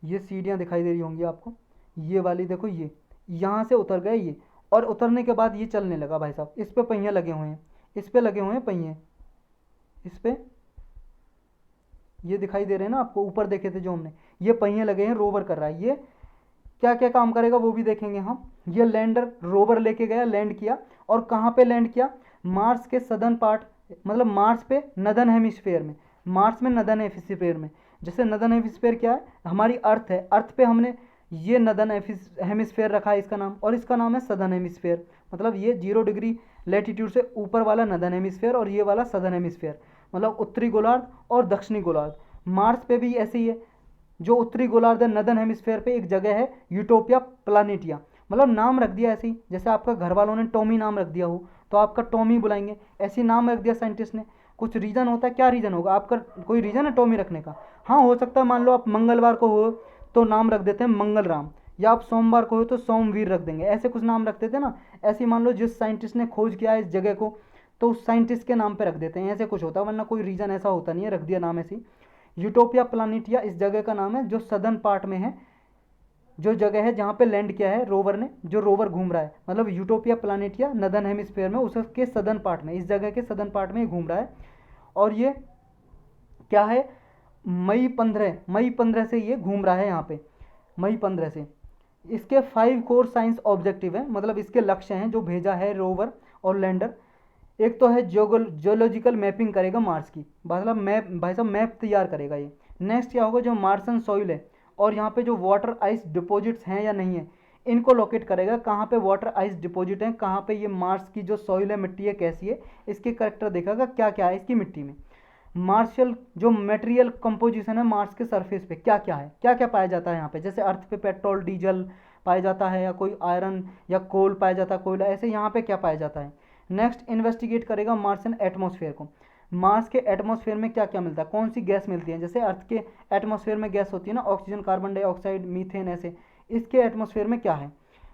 ये सीढ़ियाँ दिखाई दे रही होंगी आपको, ये वाली देखो, ये यहाँ से उतर गए ये। और उतरने के बाद ये चलने लगा भाई साहब, इस पे पहिए लगे हुए हैं, इस पे लगे हुए हैं पहिए, इस पे ये दिखाई दे रहे हैं ना आपको, ऊपर देखे थे जो हमने, ये पहिए लगे हैं, रोवर कर रहा है। ये क्या क्या काम करेगा वो भी देखेंगे हम। ये लैंडर रोवर लेके गया, लैंड किया। और कहाँ पे लैंड किया, मार्स के सदर्न पार्ट, मतलब मार्स पे नदन हेमिस्फेयर में, मार्स में नदन हेमिस्फेयर में। जैसे नदन हेमिस्फेयर क्या है, हमारी अर्थ है, अर्थ पे हमने ये नदन हेमिस्फेयर रखा है इसका नाम, और इसका नाम है सदर्न हेमिस्फेयर। मतलब ये 0 डिग्री लेटीट्यूड से ऊपर वाला नदन हेमिस्फेयर और ये वाला सदर्न हेमिस्फेयर, मतलब उत्तरी गोलार्ध और दक्षिणी गोलार्ध। मार्स पे भी ऐसे ही है, जो उत्तरी गोलार्ध है नदन हेमिस्फेयर पे एक जगह है यूटोपिया प्लानिटिया, मतलब नाम रख दिया ऐसे ही, जैसे आपका घर वालों ने टॉमी नाम रख दिया हो तो आपका टॉमी बुलाएंगे, ऐसे ही नाम रख दिया साइंटिस्ट ने। कुछ रीज़न होता है, क्या रीज़न होगा आपका, कोई रीज़न है टॉमी रखने का? हाँ हो सकता है, मान लो आप मंगलवार को हो तो नाम रख देते हैं मंगल राम, या आप सोमवार को हो तो सोमवीर रख देंगे, ऐसे कुछ नाम रख देते हैं ना। ऐसे ही मान लो जिस साइंटिस्ट ने खोज किया है इस जगह को तो उस साइंटिस्ट के नाम पे रख देते हैं, ऐसे कुछ होता है, वरना कोई रीज़न ऐसा होता नहीं है, रख दिया नाम ऐसे ही। यूटोपिया प्लानिटिया इस जगह का नाम है जो सदर्न पार्ट में है, जो जगह है जहाँ पे लैंड किया है रोवर ने, जो रोवर घूम रहा है, मतलब यूटोपिया प्लानिटिया नदन हेमिस्फीयर में, उसके सदर्न पार्ट में, इस जगह के सदर्न पार्ट में घूम रहा है। और ये क्या है, मई 15 से ये घूम रहा है यहाँ पे, मई 15 से। इसके 5 कोर साइंस ऑब्जेक्टिव है, मतलब इसके लक्ष्य हैं जो भेजा है रोवर और लैंडर। एक तो है जियोलॉजिकल मैपिंग करेगा मार्स की, मतलब मैप, भाई साहब मैप तैयार करेगा ये। नेक्स्ट क्या होगा, जो मार्सन सॉइल है और यहाँ पे जो वाटर आइस डिपॉजिट्स हैं या नहीं है, इनको लोकेट करेगा, कहाँ पे वाटर आइस डिपॉजिट हैं, कहाँ पे ये मार्स की जो सॉइल है, मिट्टी है कैसी है, इसके करेक्टर देखेगा, क्या क्या है इसकी मिट्टी में। मार्शल जो मटेरियल कंपोजिशन है मार्स के सरफेस पे क्या क्या है, क्या क्या पाया जाता है यहाँ पे, जैसे अर्थ पे पेट्रोल डीजल पाया जाता है, या कोई आयरन या कोल पाया जाता है, कोयला, ऐसे यहाँ पे क्या पाया जाता है। नेक्स्ट इन्वेस्टिगेट करेगा मार्सन एटमॉस्फेयर को, मार्स के एटमॉस्फेयर में क्या क्या मिलता है, कौन सी गैस मिलती है, जैसे अर्थ के एटमॉस्फेयर में गैस होती है ना, ऑक्सीजन, कार्बन डाइऑक्साइड, मीथेन, ऐसे इसके एटमॉस्फेयर में क्या है।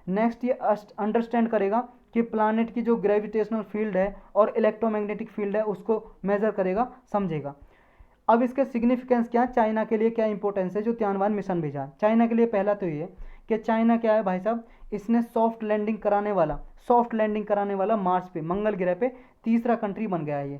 नेक्स्ट ये अंडरस्टैंड करेगा कि प्लानट की जो ग्रेविटेशनल फील्ड है और इलेक्ट्रोमैग्नेटिक फील्ड है उसको मेजर करेगा, समझेगा। अब इसके सिग्निफिकेंस क्या है, चाइना के लिए क्या इंपॉर्टेंस है, जो तियानवान मिशन भेजा चाइना के लिए। पहला तो ये कि चाइना क्या है भाई साहब, इसने सॉफ्ट लैंडिंग कराने वाला मार्स पे, मंगल ग्रह पे तीसरा कंट्री बन गया है ये,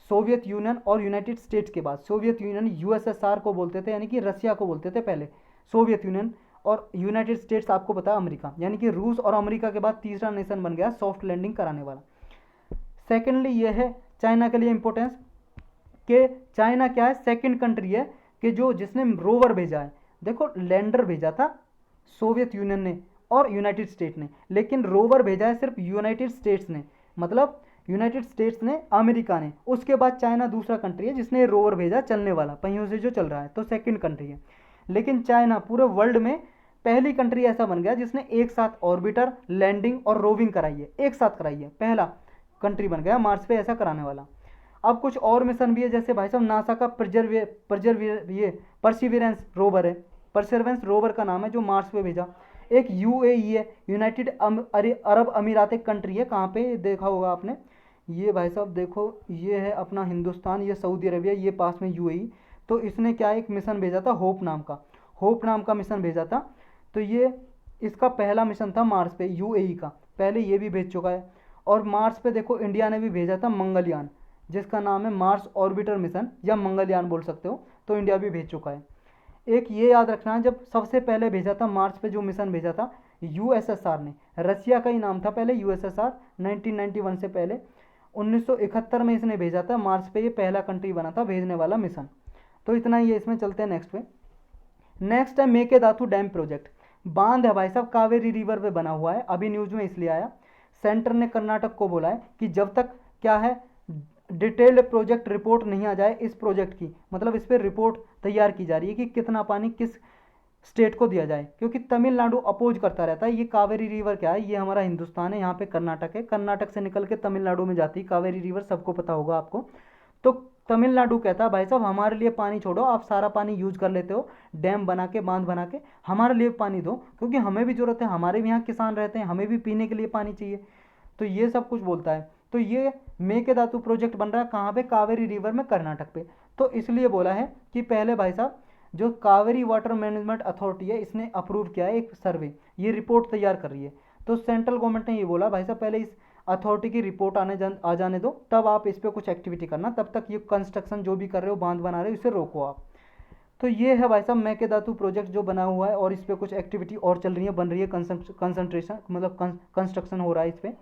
सोवियत यूनियन और यूनाइटेड स्टेट्स के बाद। सोवियत यूनियन यूएसएसआर को बोलते थे, यानी कि रसिया को बोलते थे पहले, सोवियत यूनियन, और यूनाइटेड स्टेट्स आपको पता है अमेरिका, यानी कि रूस और अमेरिका के बाद तीसरा नेशन बन गया सॉफ्ट लैंडिंग कराने वाला। सेकेंडली ये है चाइना के लिए इंपॉर्टेंस, कि चाइना क्या है, सेकंड कंट्री है कि जो जिसने रोवर भेजा है। देखो लैंडर भेजा था सोवियत यूनियन ने और यूनाइटेड स्टेट ने, लेकिन रोवर भेजा है सिर्फ यूनाइटेड स्टेट्स ने, मतलब यूनाइटेड स्टेट्स ने, अमेरिका ने। उसके बाद चाइना दूसरा कंट्री है जिसने रोवर भेजा चलने वाला, पहियों से जो चल रहा है, तो सेकंड कंट्री है। लेकिन चाइना पूरे वर्ल्ड में पहली कंट्री ऐसा बन गया जिसने एक साथ ऑर्बिटर, लैंडिंग और रोविंग कराई है, एक साथ कराई है, पहला कंट्री बन गया मार्स पे ऐसा कराने वाला। अब कुछ और मिशन भी है, जैसे भाई साहब नासा का परसिविरेंस रोवर है, परसिविरेंस रोवर का नाम है, जो मार्स पे भेजा। एक यूएई है, यूनाइटेड अरब अमीरात एक कंट्री है, कहाँ पे देखा होगा आपने, ये भाई साहब देखो, ये है अपना हिंदुस्तान, ये सऊदी अरबिया, ये पास में यूएई। तो इसने क्या एक मिशन भेजा था, होप नाम का मिशन भेजा था। तो ये इसका पहला मिशन था मार्स पे, यूएई का, पहले ये भी भेज चुका है। और मार्स पे देखो इंडिया ने भी भेजा था मंगलयान, जिसका नाम है मार्स ऑर्बिटर मिशन, या मंगलयान बोल सकते हो, तो इंडिया भी भेज चुका है। एक ये याद रखना है, जब सबसे पहले भेजा था मार्स पे, जो मिशन भेजा था यूएसएसआर ने, रसिया का ही नाम था पहले यूएसएसआर, 1991 से पहले 1971 में इसने भेजा था मार्स पे, ये पहला कंट्री बना था भेजने वाला मिशन। तो इतना ही है, इसमें चलते हैं नेक्स्ट पे। नेक्स्ट है मेकेदातु डैम प्रोजेक्ट। बांध है भाई साहब कावेरी रिवर पे बना हुआ है, अभी न्यूज में इसलिए आया। सेंटर ने कर्नाटक को बोला है कि जब तक क्या है डिटेल्ड प्रोजेक्ट रिपोर्ट नहीं आ जाए इस प्रोजेक्ट की, मतलब इस पर रिपोर्ट तैयार की जा रही है कि कितना पानी किस स्टेट को दिया जाए, क्योंकि तमिलनाडु अपोज करता रहता है। ये कावेरी रिवर क्या है, ये हमारा हिंदुस्तान है, यहाँ पे कर्नाटक है, कर्नाटक से निकल के तमिलनाडु में जाती है कावेरी रिवर, सबको पता होगा आपको। तो तमिलनाडु कहता है भाई साहब हमारे लिए पानी छोड़ो, आप सारा पानी यूज कर लेते हो डैम बना के बांध बना के, हमारे लिए पानी दो, क्योंकि हमें भी जरूरत है, हमारे भी यहाँ किसान रहते हैं, हमें भी पीने के लिए पानी चाहिए। तो ये सब कुछ बोलता है। तो ये मेकेदातु प्रोजेक्ट बन रहा है कहाँ पे, कावेरी रिवर में, कर्नाटक पे। तो इसलिए बोला है कि पहले भाई साहब जो कावेरी वाटर मैनेजमेंट अथॉरिटी है इसने अप्रूव किया है एक सर्वे, ये रिपोर्ट तैयार कर रही है। तो सेंट्रल गवर्नमेंट ने ये बोला भाई साहब पहले इस अथॉरिटी की रिपोर्ट आ जाने दो, तब आप इस पर कुछ एक्टिविटी करना, तब तक ये कंस्ट्रक्शन जो भी कर रहे हो बांध बना रहे हो इसे रोको आप। तो ये है भाई साहब मेकेदातु प्रोजेक्ट जो बना हुआ है, और इस पर कुछ एक्टिविटी और चल रही है, बन रही है, कंसंट्रेशन मतलब कंस्ट्रक्शन हो रहा है इस पर।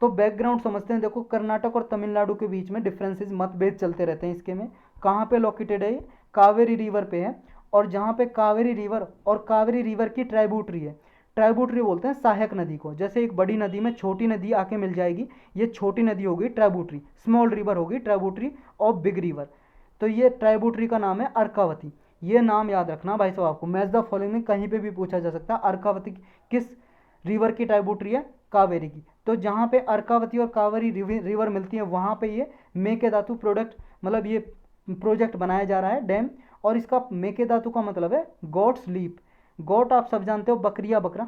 तो बैकग्राउंड समझते हैं। देखो कर्नाटक और तमिलनाडु के बीच में डिफरेंसेस मतभेद चलते रहते हैं इसके में। कहाँ पे लोकेटेड है ये, कावेरी रिवर पे है, और जहाँ पे कावेरी रिवर और कावेरी रिवर की ट्राइब्यूटरी है, ट्राइब्यूटरी बोलते हैं सहायक नदी को, जैसे एक बड़ी नदी में छोटी नदी आके मिल जाएगी, ये छोटी नदी होगी ट्राइब्यूटरी, स्मॉल रिवर होगी ट्राइब्यूटरी ऑफ बिग रिवर। तो ये ट्राइब्यूटरी का नाम है अर्कावती। ये नाम याद रखना भाई साहब, आपको मैच द फॉलोइंग में कहीं पे भी पूछा जा सकता है, अर्कावती किस रिवर की ट्राइब्यूटरी है, कावेरी की। तो जहाँ पे अर्कावती और कावेरी रिवर मिलती है वहाँ पे ये मेकेदातु प्रोडक्ट मतलब ये प्रोजेक्ट बनाया जा रहा है डैम। और इसका मेकेदातु का मतलब है गॉड्स लीप। गॉट आप सब जानते हो बकरिया बकरा,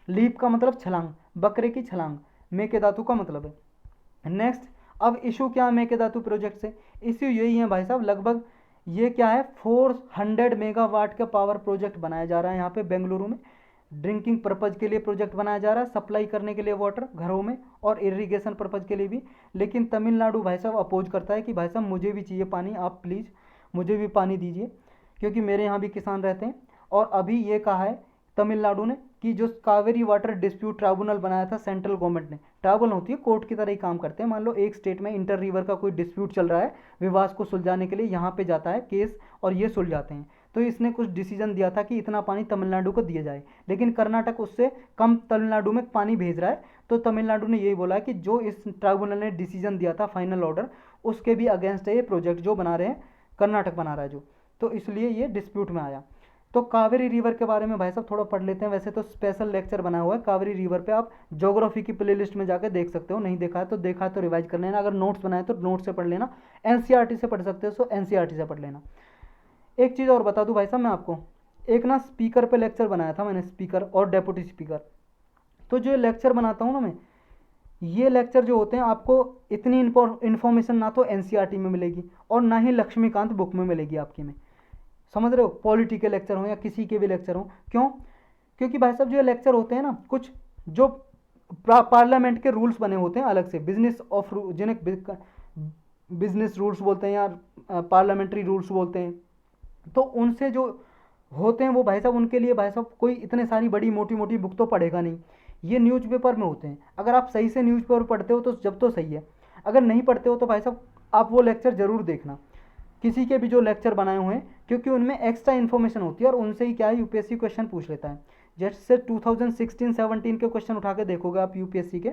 लीप का मतलब छलांग, बकरे की छलांग, मेकेदातु का मतलब है। नेक्स्ट, अब इशू क्या है मेकेदातु प्रोजेक्ट से, इश्यू यही है भाई साहब, लगभग ये क्या है 400 मेगावाट का पावर प्रोजेक्ट बनाया जा रहा है यहाँ पे बेंगलुरु में। ड्रिंकिंग पर्पज़ के लिए प्रोजेक्ट बनाया जा रहा है, सप्लाई करने के लिए वाटर घरों में, और इरिगेशन पर्पज़ के लिए भी। लेकिन तमिलनाडु भाई साहब अपोज करता है कि भाई साहब मुझे भी चाहिए पानी, आप प्लीज़ मुझे भी पानी दीजिए, क्योंकि मेरे यहाँ भी किसान रहते हैं। और अभी ये कहा है तमिलनाडु ने कि जो कावेरी वाटर डिस्प्यूट ट्राइब्यूनल बनाया था सेंट्रल गवर्नमेंट ने, ट्राइब्यूनल होती है कोर्ट की तरह ही काम करते हैं। मान लो एक स्टेट में इंटर रिवर का कोई डिस्प्यूट चल रहा है, विवाद को सुलझाने के लिए यहाँ पे जाता है केस और ये सुलझाते हैं। तो इसने कुछ डिसीजन दिया था कि इतना पानी तमिलनाडु को दिया जाए, लेकिन कर्नाटक उससे कम तमिलनाडु में पानी भेज रहा है। तो तमिलनाडु ने यही बोला कि जो इस ट्राइब्यूनल ने डिसीजन दिया था फाइनल ऑर्डर, उसके भी अगेंस्ट है ये प्रोजेक्ट जो बना रहे हैं, कर्नाटक बना रहा है जो। तो इसलिए ये डिस्प्यूट में आया। तो कावेरी रिवर के बारे में भाई साहब थोड़ा पढ़ लेते हैं। वैसे तो स्पेशल लेक्चर बना हुआ है कावेरी रिवर पे, आप ज्योग्राफी की प्लेलिस्ट में जाकर देख सकते हो, नहीं देखा है तो देखा है तो रिवाइज कर लेना, अगर नोट्स बनाए तो नोट्स से पढ़ लेना, एनसीईआरटी से पढ़ सकते हो तो एनसीईआरटी से पढ़ लेना। एक चीज़ और बता दूं भाई साहब मैं आपको, एक ना स्पीकर पे लेक्चर बनाया था मैंने, स्पीकर और डेप्यूटी स्पीकर। तो जो लेक्चर बनाता हूँ ना मैं, ये लेक्चर जो होते हैं आपको इतनी इन्फॉर्मेशन ना तो एनसीईआरटी में मिलेगी और ना ही लक्ष्मीकांत बुक में मिलेगी आपकी में, समझ रहे हो, पॉलिटी के लेक्चर हो या किसी के भी लेक्चर हो। क्यों? क्योंकि भाई साहब जो लेक्चर होते हैं ना, कुछ जो पार्लियामेंट के रूल्स बने होते हैं अलग से, बिजनेस ऑफ जिन्हें बिजनेस रूल्स बोलते हैं या पार्लियामेंट्री रूल्स बोलते हैं, तो उनसे जो होते हैं वो भाई साहब उनके लिए भाई साहब कोई इतने सारी बड़ी मोटी मोटी बुक तो पढ़ेगा नहीं, ये न्यूज़पेपर में होते हैं। अगर आप सही से न्यूज़पेपर पढ़ते हो तो जब तो सही है, अगर नहीं पढ़ते हो तो भाई साहब आप वो लेक्चर ज़रूर देखना, किसी के भी जो लेक्चर बनाए हुए हैं, क्योंकि उनमें एक्स्ट्रा इन्फॉर्मेशन होती है और उनसे ही क्या है यूपीएससी क्वेश्चन पूछ लेता है। जैसे 2016-17 के क्वेश्चन उठा के देखोगे आप यूपीएससी के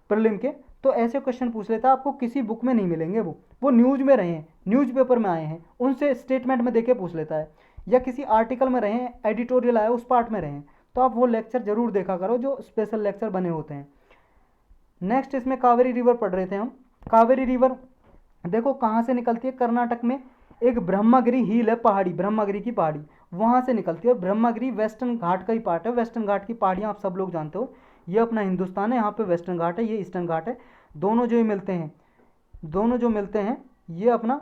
प्रीलिम के, तो ऐसे क्वेश्चन पूछ लेता है, आपको किसी बुक में नहीं मिलेंगे, वो न्यूज़ में रहे हैं, न्यूज़पेपर में आए हैं, उनसे स्टेटमेंट में देके पूछ लेता है, या किसी आर्टिकल में रहे हैं, एडिटोरियल आया उस पार्ट में रहे हैं। तो आप वो लेक्चर जरूर देखा करो जो स्पेशल लेक्चर बने होते हैं। नेक्स्ट इसमें कावेरी रिवर पढ़ रहे थे हम। कावेरी रिवर देखो कहाँ से निकलती है, कर्नाटक में एक ब्रह्मगिरी हिल है, पहाड़ी, ब्रह्मगिरी की पहाड़ी, वहाँ से निकलती है। और ब्रह्मगिरी वेस्टर्न घाट का ही पार्ट है, वेस्टर्न घाट की पहाड़ियाँ आप सब लोग जानते हो, ये अपना हिंदुस्तान है, यहाँ पे वेस्टर्न घाट है, ये ईस्टर्न घाट है, दोनों जो मिलते हैं, दोनों जो मिलते हैं ये अपना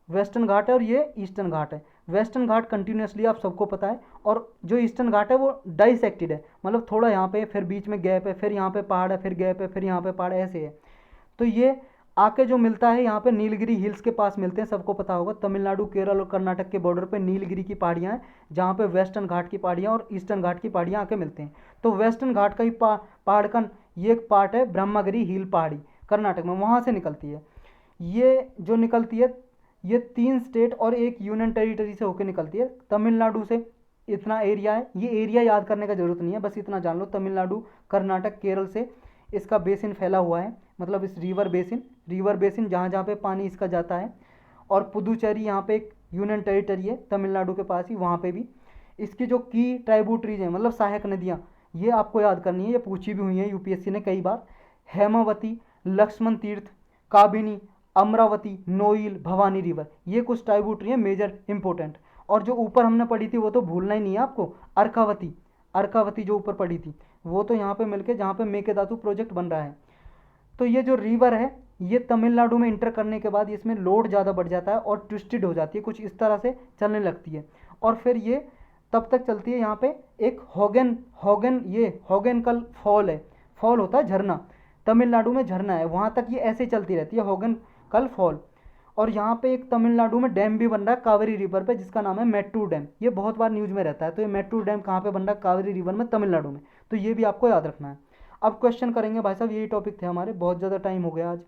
वेस्टर्न घाट है और ये ईस्टर्न घाट है। वेस्टर्न घाट कंटिन्यूसली आप सबको पता है, और जो ईस्टर्न घाट है वो डाइसेक्टेड है, मतलब थोड़ा यहाँ पे फिर बीच में गैप है, फिर यहाँ पे पहाड़ है, फिर गैप है, फिर यहाँ पे पहाड़, ऐसे है। तो ये आके जो मिलता है यहाँ पे नीलगिरी हिल्स के पास मिलते हैं, सबको पता होगा, तमिलनाडु केरल और कर्नाटक के बॉर्डर पे नीलगिरी की पहाड़ियाँ हैं, जहाँ पे वेस्टर्न घाट की पहाड़ियाँ और ईस्टर्न घाट की पहाड़ियाँ आके मिलते हैं। तो वेस्टर्न घाट का ही पहाड़ का ये एक पार्ट है ब्रह्मगिरी हिल पहाड़ी, कर्नाटक में, वहाँ से निकलती है। ये जो निकलती है ये 3 स्टेट और एक यूनियन टेरिटरी से होकर निकलती है, तमिलनाडु से इतना एरिया है। ये एरिया याद करने का जरूरत नहीं है, बस इतना जान लो तमिलनाडु, कर्नाटक, केरल से इसका बेसिन फैला हुआ है, मतलब इस रिवर बेसिन जहाँ जहाँ पे पानी इसका जाता है। और पुदुचेरी यहाँ पे एक यूनियन टेरिटरी है तमिलनाडु के पास ही, वहाँ पे भी इसकी जो की ट्राइब्यूटरीज हैं, मतलब सहायक नदियाँ, ये आपको याद करनी है, ये पूछी भी हुई है यूपीएससी ने कई बार। हेमावती, लक्ष्मण तीर्थ, काबिनी, अमरावती, नोइल, भवानी रिवर, ये कुछ ट्राइब्यूटरी है मेजर इंपॉर्टेंट। और जो ऊपर हमने पढ़ी थी वो तो भूलना ही नहीं है आपको, अर्कावती, अर्कावती जो ऊपर पढ़ी थी वो तो यहाँ पे मिलके जहाँ पे मेकेदातु प्रोजेक्ट बन रहा है। तो ये जो रिवर है ये तमिलनाडु में इंटर करने के बाद इसमें लोड ज़्यादा बढ़ जाता है और ट्विस्टेड हो जाती है, कुछ इस तरह से चलने लगती है। और फिर ये तब तक चलती है, यहाँ पे एक होगन होगन ये होगनकल फॉल है, फॉल होता है झरना, तमिलनाडु में झरना है, वहाँ तक ये ऐसे चलती रहती है होगनकल फॉल। और यहाँ पे एक तमिलनाडु में डैम भी बन रहा है कावेरी रिवर पे, जिसका नाम है मेट्टूर डैम, ये बहुत बार न्यूज़ में रहता है। तो ये मेट्टूर डैम कहाँ पे बन रहा है? कावेरी रिवर में, तमिलनाडु में। तो ये भी आपको याद रखना है। अब क्वेश्चन करेंगे भाई साहब, यही टॉपिक थे हमारे, बहुत ज़्यादा टाइम हो गया आज।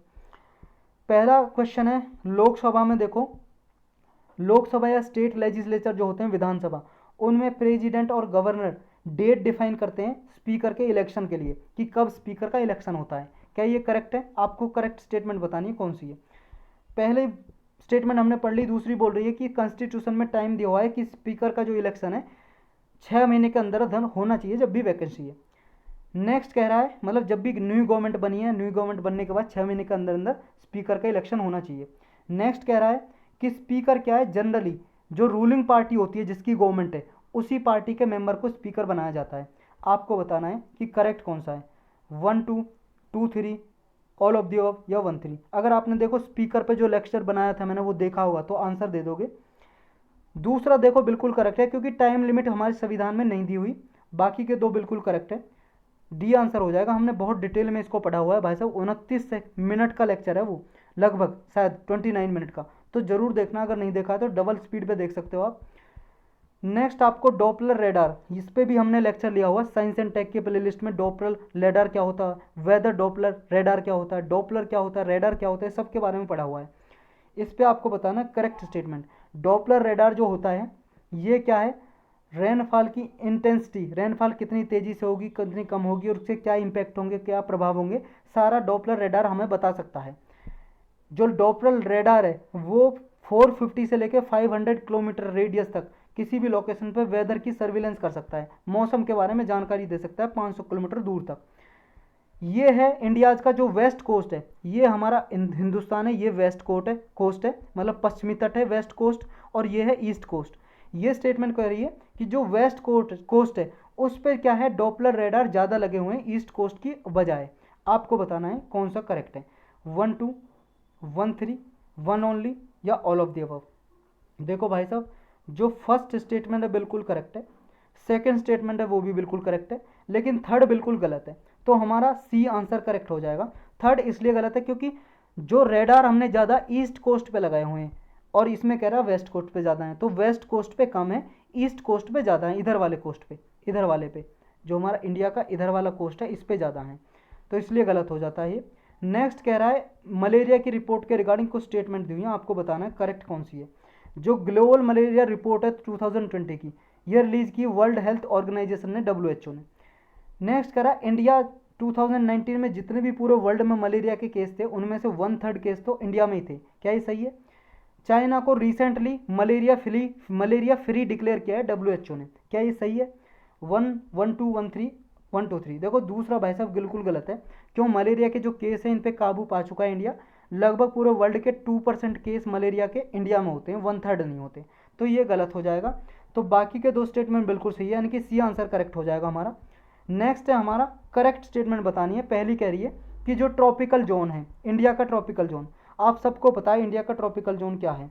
पहला क्वेश्चन है लोकसभा में, देखो लोकसभा या स्टेट लेजिस्लेचर जो होते हैं विधानसभा, उनमें प्रेसिडेंट और गवर्नर डेट डिफाइन करते हैं स्पीकर के इलेक्शन के लिए कि कब स्पीकर का इलेक्शन होता है। क्या ये करेक्ट है? आपको करेक्ट स्टेटमेंट बतानी है कौन सी है। पहले स्टेटमेंट हमने पढ़ ली, दूसरी बोल रही है कि कॉन्स्टिट्यूशन में टाइम दिया हुआ है कि स्पीकर का जो इलेक्शन है 6 महीने के अंदर अंदर होना चाहिए जब भी वैकेंसी है। नेक्स्ट कह रहा है मतलब जब भी न्यू गवर्नमेंट बनी है, न्यू गवर्नमेंट बनने के बाद 6 महीने के अंदर अंदर स्पीकर का इलेक्शन होना चाहिए। नेक्स्ट कह रहा है कि स्पीकर क्या है, जनरली जो रूलिंग पार्टी होती है जिसकी गवर्नमेंट है उसी पार्टी के मेंबर को स्पीकर बनाया जाता है। आपको बताना है कि करेक्ट कौन सा है, 1 2 2 3, ऑल ऑफ दी अबव या 1 3। अगर आपने देखो स्पीकर पे जो लेक्चर बनाया था मैंने वो देखा होगा तो आंसर दे दोगे। दूसरा देखो बिल्कुल करेक्ट है क्योंकि टाइम लिमिट हमारे संविधान में नहीं दी हुई, बाकी के दो बिल्कुल करेक्ट है। डी आंसर हो जाएगा, हमने बहुत डिटेल में इसको पढ़ा हुआ है भाई साहब, 29 मिनट का लेक्चर है वो, लगभग शायद 29 मिनट का। तो जरूर देखना, अगर नहीं देखा तो डबल स्पीड पे देख सकते हो आप। नेक्स्ट आपको डॉपलर रेडार, इस पे भी हमने लेक्चर लिया हुआ साइंस एंड टेक के प्लेलिस्ट में। डॉपलर रेडार क्या होता है, वेदर डॉपलर रेडार क्या होता है, डॉपलर क्या होता है, रेडार क्या होता है, सबके बारे में पढ़ा हुआ है। इस पे आपको बताना करेक्ट स्टेटमेंट। डॉपलर रेडार जो होता है ये क्या है, रेनफॉल की इंटेंसिटी, रेनफॉल कितनी तेज़ी से होगी, कितनी कम होगी और उससे क्या इम्पैक्ट होंगे, क्या प्रभाव होंगे, सारा डॉपलर रेडार हमें बता सकता है। जो डॉपलर रेडार है वो 450 से लेकर 500 किलोमीटर रेडियस तक किसी भी लोकेशन पर वेदर की सर्विलेंस कर सकता है, मौसम के बारे में जानकारी दे सकता है 500 किलोमीटर दूर तक। ये है इंडिया का जो वेस्ट कोस्ट है, ये हमारा हिंदुस्तान है, ये वेस्ट कोस्ट है मतलब पश्चिमी तट है वेस्ट कोस्ट, और ये है ईस्ट कोस्ट। ये स्टेटमेंट कह रही है कि जो वेस्ट कोस्ट है उस पर क्या है, डॉपलर रेडार ज़्यादा लगे हुए हैं ईस्ट कोस्ट की बजाय। आपको बताना है कौन सा करेक्ट है, 1 2 1 3, 1 ओनली या ऑल ऑफ द अबव। देखो भाई साहब जो फर्स्ट स्टेटमेंट है बिल्कुल करेक्ट है, सेकंड स्टेटमेंट है वो भी बिल्कुल करेक्ट है, लेकिन थर्ड बिल्कुल गलत है। तो हमारा सी आंसर करेक्ट हो जाएगा। थर्ड इसलिए गलत है क्योंकि जो रेडार हमने ज़्यादा ईस्ट कोस्ट पे लगाए हुए हैं और इसमें कह रहा है वेस्ट कोस्ट पे ज़्यादा है, तो वेस्ट कोस्ट पे कम है, ईस्ट कोस्ट पे ज़्यादा है, इधर वाले कोस्ट पे, इधर वाले पे जो हमारा इंडिया का इधर वाला कोस्ट है इस पे ज़्यादा है, तो इसलिए गलत हो जाता है ये। नेक्स्ट कह रहा है मलेरिया की रिपोर्ट के रिगार्डिंग कुछ स्टेटमेंट दी हुई है, आपको बताना है करेक्ट कौन सी है। जो ग्लोबल मलेरिया रिपोर्ट है 2020 की, ये रिलीज की वर्ल्ड हेल्थ ऑर्गेनाइजेशन ने, WHO ने। नेक्स्ट करा इंडिया 2019 में जितने भी पूरे वर्ल्ड में मलेरिया के केस थे उनमें से 1/3 केस तो इंडिया में ही थे, क्या ये सही है? चाइना को रिसेंटली मलेरिया फ्री डिक्लेयर किया है WHO ने, क्या ये सही है? 1 1 2 1 3 1 2 3। देखो दूसरा भाई साहब बिल्कुल गलत है, क्यों? मलेरिया के जो केस हैं इन पे काबू पा चुका है इंडिया, लगभग पूरे वर्ल्ड के 2% केस मलेरिया के इंडिया में होते हैं, 1/3 नहीं होते, तो ये गलत हो जाएगा। तो बाकी के दो स्टेटमेंट बिल्कुल सही है, यानी कि सी आंसर करेक्ट हो जाएगा हमारा। नेक्स्ट है हमारा करेक्ट स्टेटमेंट बतानी है। पहली कह रही है कि जो ट्रॉपिकल जोन है इंडिया का, ट्रॉपिकल जोन आप सबको पता है इंडिया का ट्रॉपिकल जोन क्या है।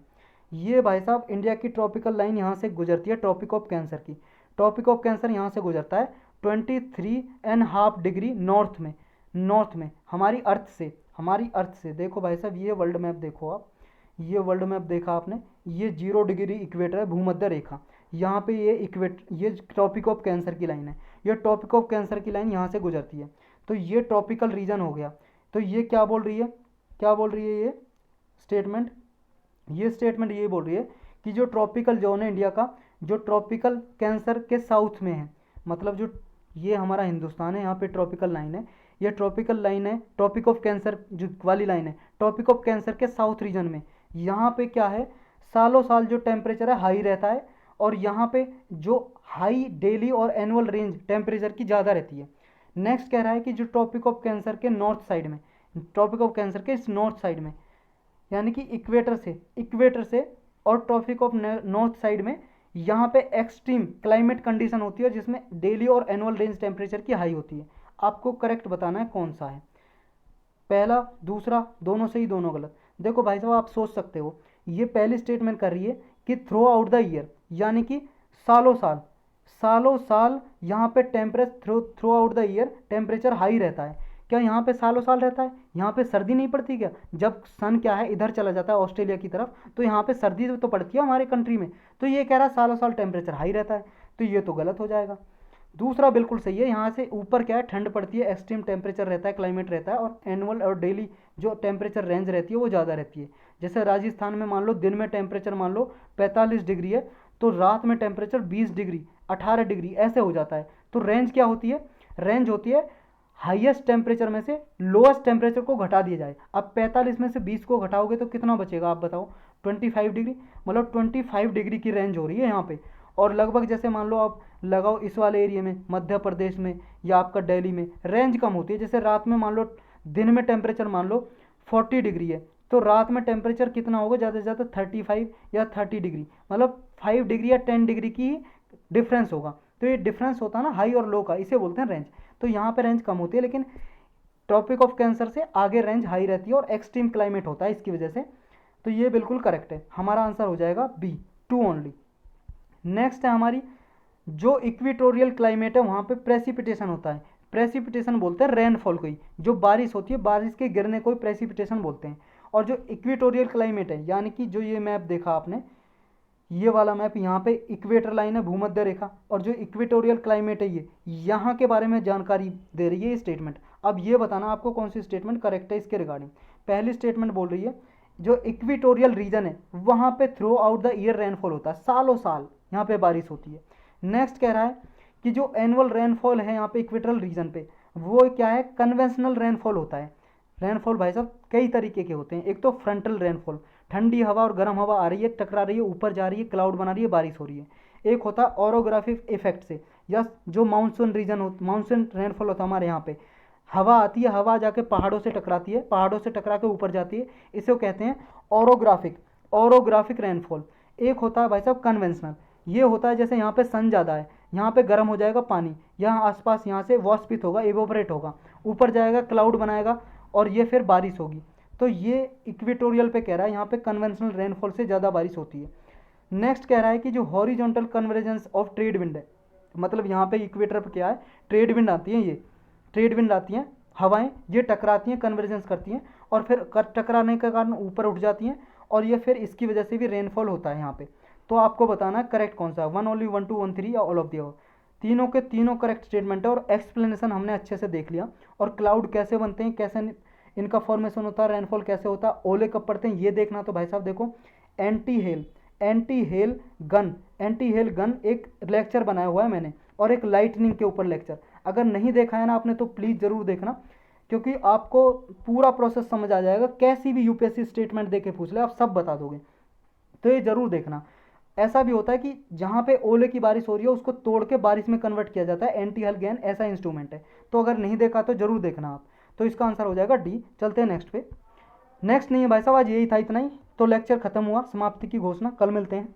ये भाई साहब इंडिया की ट्रॉपिकल लाइन यहाँ से गुजरती है, ट्रॉपिक ऑफ कैंसर की, ट्रॉपिक ऑफ कैंसर यहाँ से गुजरता है 23.5 डिग्री नॉर्थ में हमारी अर्थ से। देखो भाई साहब ये वर्ल्ड मैप देखो आप, ये वर्ल्ड मैप देखा आपने, ये 0 डिग्री इक्वेटर है, भूमध्य रेखा, यहाँ पे ये ट्रॉपिक ऑफ कैंसर की लाइन है, ये ट्रॉपिक ऑफ कैंसर की लाइन यहाँ से गुजरती है, तो ये ट्रॉपिकल रीजन हो गया। तो ये क्या बोल रही है ये स्टेटमेंट ये बोल रही है कि जो ट्रॉपिकल जोन है इंडिया का, जो ट्रॉपिकल कैंसर के साउथ में है, मतलब जो ये हमारा हिंदुस्तान है, यहाँ पे ट्रॉपिकल लाइन है, ये ट्रॉपिकल लाइन है, ट्रॉपिक ऑफ कैंसर जो वाली लाइन है, ट्रॉपिक ऑफ कैंसर के साउथ रीजन में यहाँ पे क्या है, सालों साल जो टेम्परेचर है हाई रहता है, और यहाँ पे जो हाई डेली और एनुअल रेंज टेम्परेचर की ज़्यादा रहती है। नेक्स्ट कह रहा है कि जो ट्रॉपिक ऑफ कैंसर के नॉर्थ साइड में, ट्रॉपिक ऑफ कैंसर के इस नॉर्थ साइड में, यानी कि इक्वेटर से और ट्रॉपिक ऑफ नॉर्थ साइड में यहाँ पे एक्सट्रीम क्लाइमेट कंडीशन होती है, जिसमें डेली और एनुअल रेंज टेम्परेचर की हाई होती है। आपको करेक्ट बताना है कौन सा है, पहला दूसरा, दोनों सही दोनों गलत। देखो भाई साहब, आप सोच सकते हो, ये पहली स्टेटमेंट कर रही है कि थ्रू आउट द ईयर, यानी कि सालों साल यहाँ पे temperature through out the year temperature high रहता है। क्या यहाँ पे सालों साल रहता है? यहाँ पे सर्दी नहीं पड़ती क्या? जब सन क्या है इधर चला जाता है ऑस्ट्रेलिया की तरफ, तो यहाँ पे सर्दी तो पड़ती है हमारे कंट्री में, तो ये कह रहा है सालों साल टेम्परेचर हाई रहता है, तो ये तो गलत हो जाएगा। दूसरा बिल्कुल सही है, यहाँ से ऊपर क्या है ठंड पड़ती है, एक्सट्रीम टेम्परेचर रहता है, क्लाइमेट रहता है, और एनुअल और डेली जो टेम्परेचर रेंज रहती है वो ज़्यादा रहती है। जैसे राजस्थान में मान लो दिन में टेम्परेचर मान लो 45 डिग्री है, तो रात में टेम्परेचर 20 डिग्री 18 डिग्री ऐसे हो जाता है। तो रेंज क्या होती है? रेंज होती है हाईएस्ट टेम्परेचर में से लोएस्ट टेम्परेचर को घटा दिया जाए। अब 45 में से 20 को घटाओगे तो कितना बचेगा आप बताओ? 25 डिग्री, मतलब 25 डिग्री की रेंज हो रही है यहाँ पे। और लगभग जैसे मान लो आप लगाओ इस वाले एरिया में, मध्य प्रदेश में या आपका दिल्ली में रेंज कम होती है। जैसे रात में मान लो, दिन में टेम्परेचर मान लो 40 डिग्री है, तो रात में टेम्परेचर कितना होगा? ज़्यादा से ज़्यादा 35 या 30 डिग्री, मतलब 5 डिग्री या 10 डिग्री की डिफरेंस होगा। तो ये डिफरेंस होता है ना हाई और लो का, इसे बोलते हैं रेंज। तो यहाँ पे रेंज कम होती है, लेकिन ट्रॉपिक ऑफ कैंसर से आगे रेंज हाई रहती है और एक्सट्रीम क्लाइमेट होता है इसकी वजह से। तो ये बिल्कुल करेक्ट है, हमारा आंसर हो जाएगा बी, 2 ओनली। नेक्स्ट है हमारी, जो इक्वेटोरियल क्लाइमेट है वहाँ पे प्रेसिपिटेशन होता है। प्रेसिपिटेशन बोलते हैं रेनफॉल को ही, जो बारिश होती है, बारिश के गिरने को ही प्रेसिपिटेशन बोलते हैं। और जो इक्वेटोरियल क्लाइमेट है, यानी कि जो ये मैप देखा आपने, ये वाला मैप, यहाँ पे इक्वेटर लाइन है, भूमध्य रेखा, और जो इक्वेटोरियल क्लाइमेट है ये यहाँ के बारे में जानकारी दे रही है ये स्टेटमेंट। अब ये बताना आपको कौन सी स्टेटमेंट करेक्ट है इसके रिगार्डिंग। पहली स्टेटमेंट बोल रही है जो इक्वेटोरियल रीजन है वहाँ पे through out the year rainfall होता है, सालों साल यहाँ पे बारिश होती है। नेक्स्ट कह रहा है कि जो एनुअल रेनफॉल है यहाँ पे इक्वेटोरियल रीजन पे, वो क्या है? कन्वेंशनल रेनफॉल होता है। रेनफॉल भाई साहब कई तरीके के होते हैं। एक तो फ्रंटल रेनफॉल, ठंडी हवा और गर्म हवा आ रही है, टकरा रही है, ऊपर जा रही है, क्लाउड बना रही है, बारिश हो रही है। एक होता है ऑरोग्राफिक इफेक्ट से, या जो मानसून रीजन हो, मानसून रेनफॉल होता है हमारे यहाँ पे, हवा आती है, हवा जाके पहाड़ों से टकराती है, पहाड़ों से टकरा के ऊपर जाती है, इसे कहते हैं ऑरोग्राफिक रेनफॉल। एक होता है भाई साहब कन्वेंशनल, ये होता है जैसे यहाँ पे सन ज़्यादा है, यहाँ पे गर्म हो जाएगा पानी, यहाँ आसपास यहाँ से वाष्पित होगा, एवोपरेट होगा, ऊपर जाएगा, क्लाउड बनाएगा, और ये फिर बारिश होगी। तो ये इक्वेटोरियल पे कह रहा है यहाँ पे कन्वेंशनल रेनफॉल से ज़्यादा बारिश होती है। नेक्स्ट कह रहा है कि जो horizontal convergence of trade wind है, मतलब यहाँ पे इक्वेटर पे क्या है? ट्रेड विंड आती है, ये ट्रेड विंड आती हैं, हवाएं ये टकराती हैं, कन्वर्जेंस करती हैं, और फिर टकराने के कारण ऊपर उठ जाती हैं, और ये फिर इसकी वजह से भी रेनफॉल होता है यहाँ पे। तो आपको बताना है करेक्ट कौन सा है, 1 ओनली, 1 2 1 3 या ऑल ऑफ द अबव। तीनों के तीनों करेक्ट स्टेटमेंट है, और एक्सप्लेनेशन हमने अच्छे से देख लिया। और क्लाउड कैसे बनते हैं, कैसे इनका फॉर्मेशन होता है, रेनफॉल कैसे होता है, ओले कब पड़ते हैं, ये देखना। तो भाई साहब देखो, एंटी हेल गन एक लेक्चर बनाया हुआ है मैंने, और एक लाइटनिंग के ऊपर लेक्चर। अगर नहीं देखा है ना आपने तो प्लीज़ ज़रूर देखना, क्योंकि आपको पूरा प्रोसेस समझ आ जाएगा। कैसी भी यूपीएससी स्टेटमेंट दे के पूछ ले आप सब बता दोगे, तो ये ज़रूर देखना। ऐसा भी होता है कि जहाँ पे ओले की बारिश हो रही है उसको तोड़ के बारिश में कन्वर्ट किया जाता है, एंटी हेल गन ऐसा इंस्ट्रूमेंट है। तो अगर नहीं देखा तो ज़रूर देखना आप। तो इसका आंसर हो जाएगा डी। चलते हैं नेक्स्ट पे। नेक्स्ट नहीं है भाई साहब, आज यही था, इतना ही। तो लेक्चर खत्म हुआ, समाप्ति की घोषणा। कल मिलते हैं।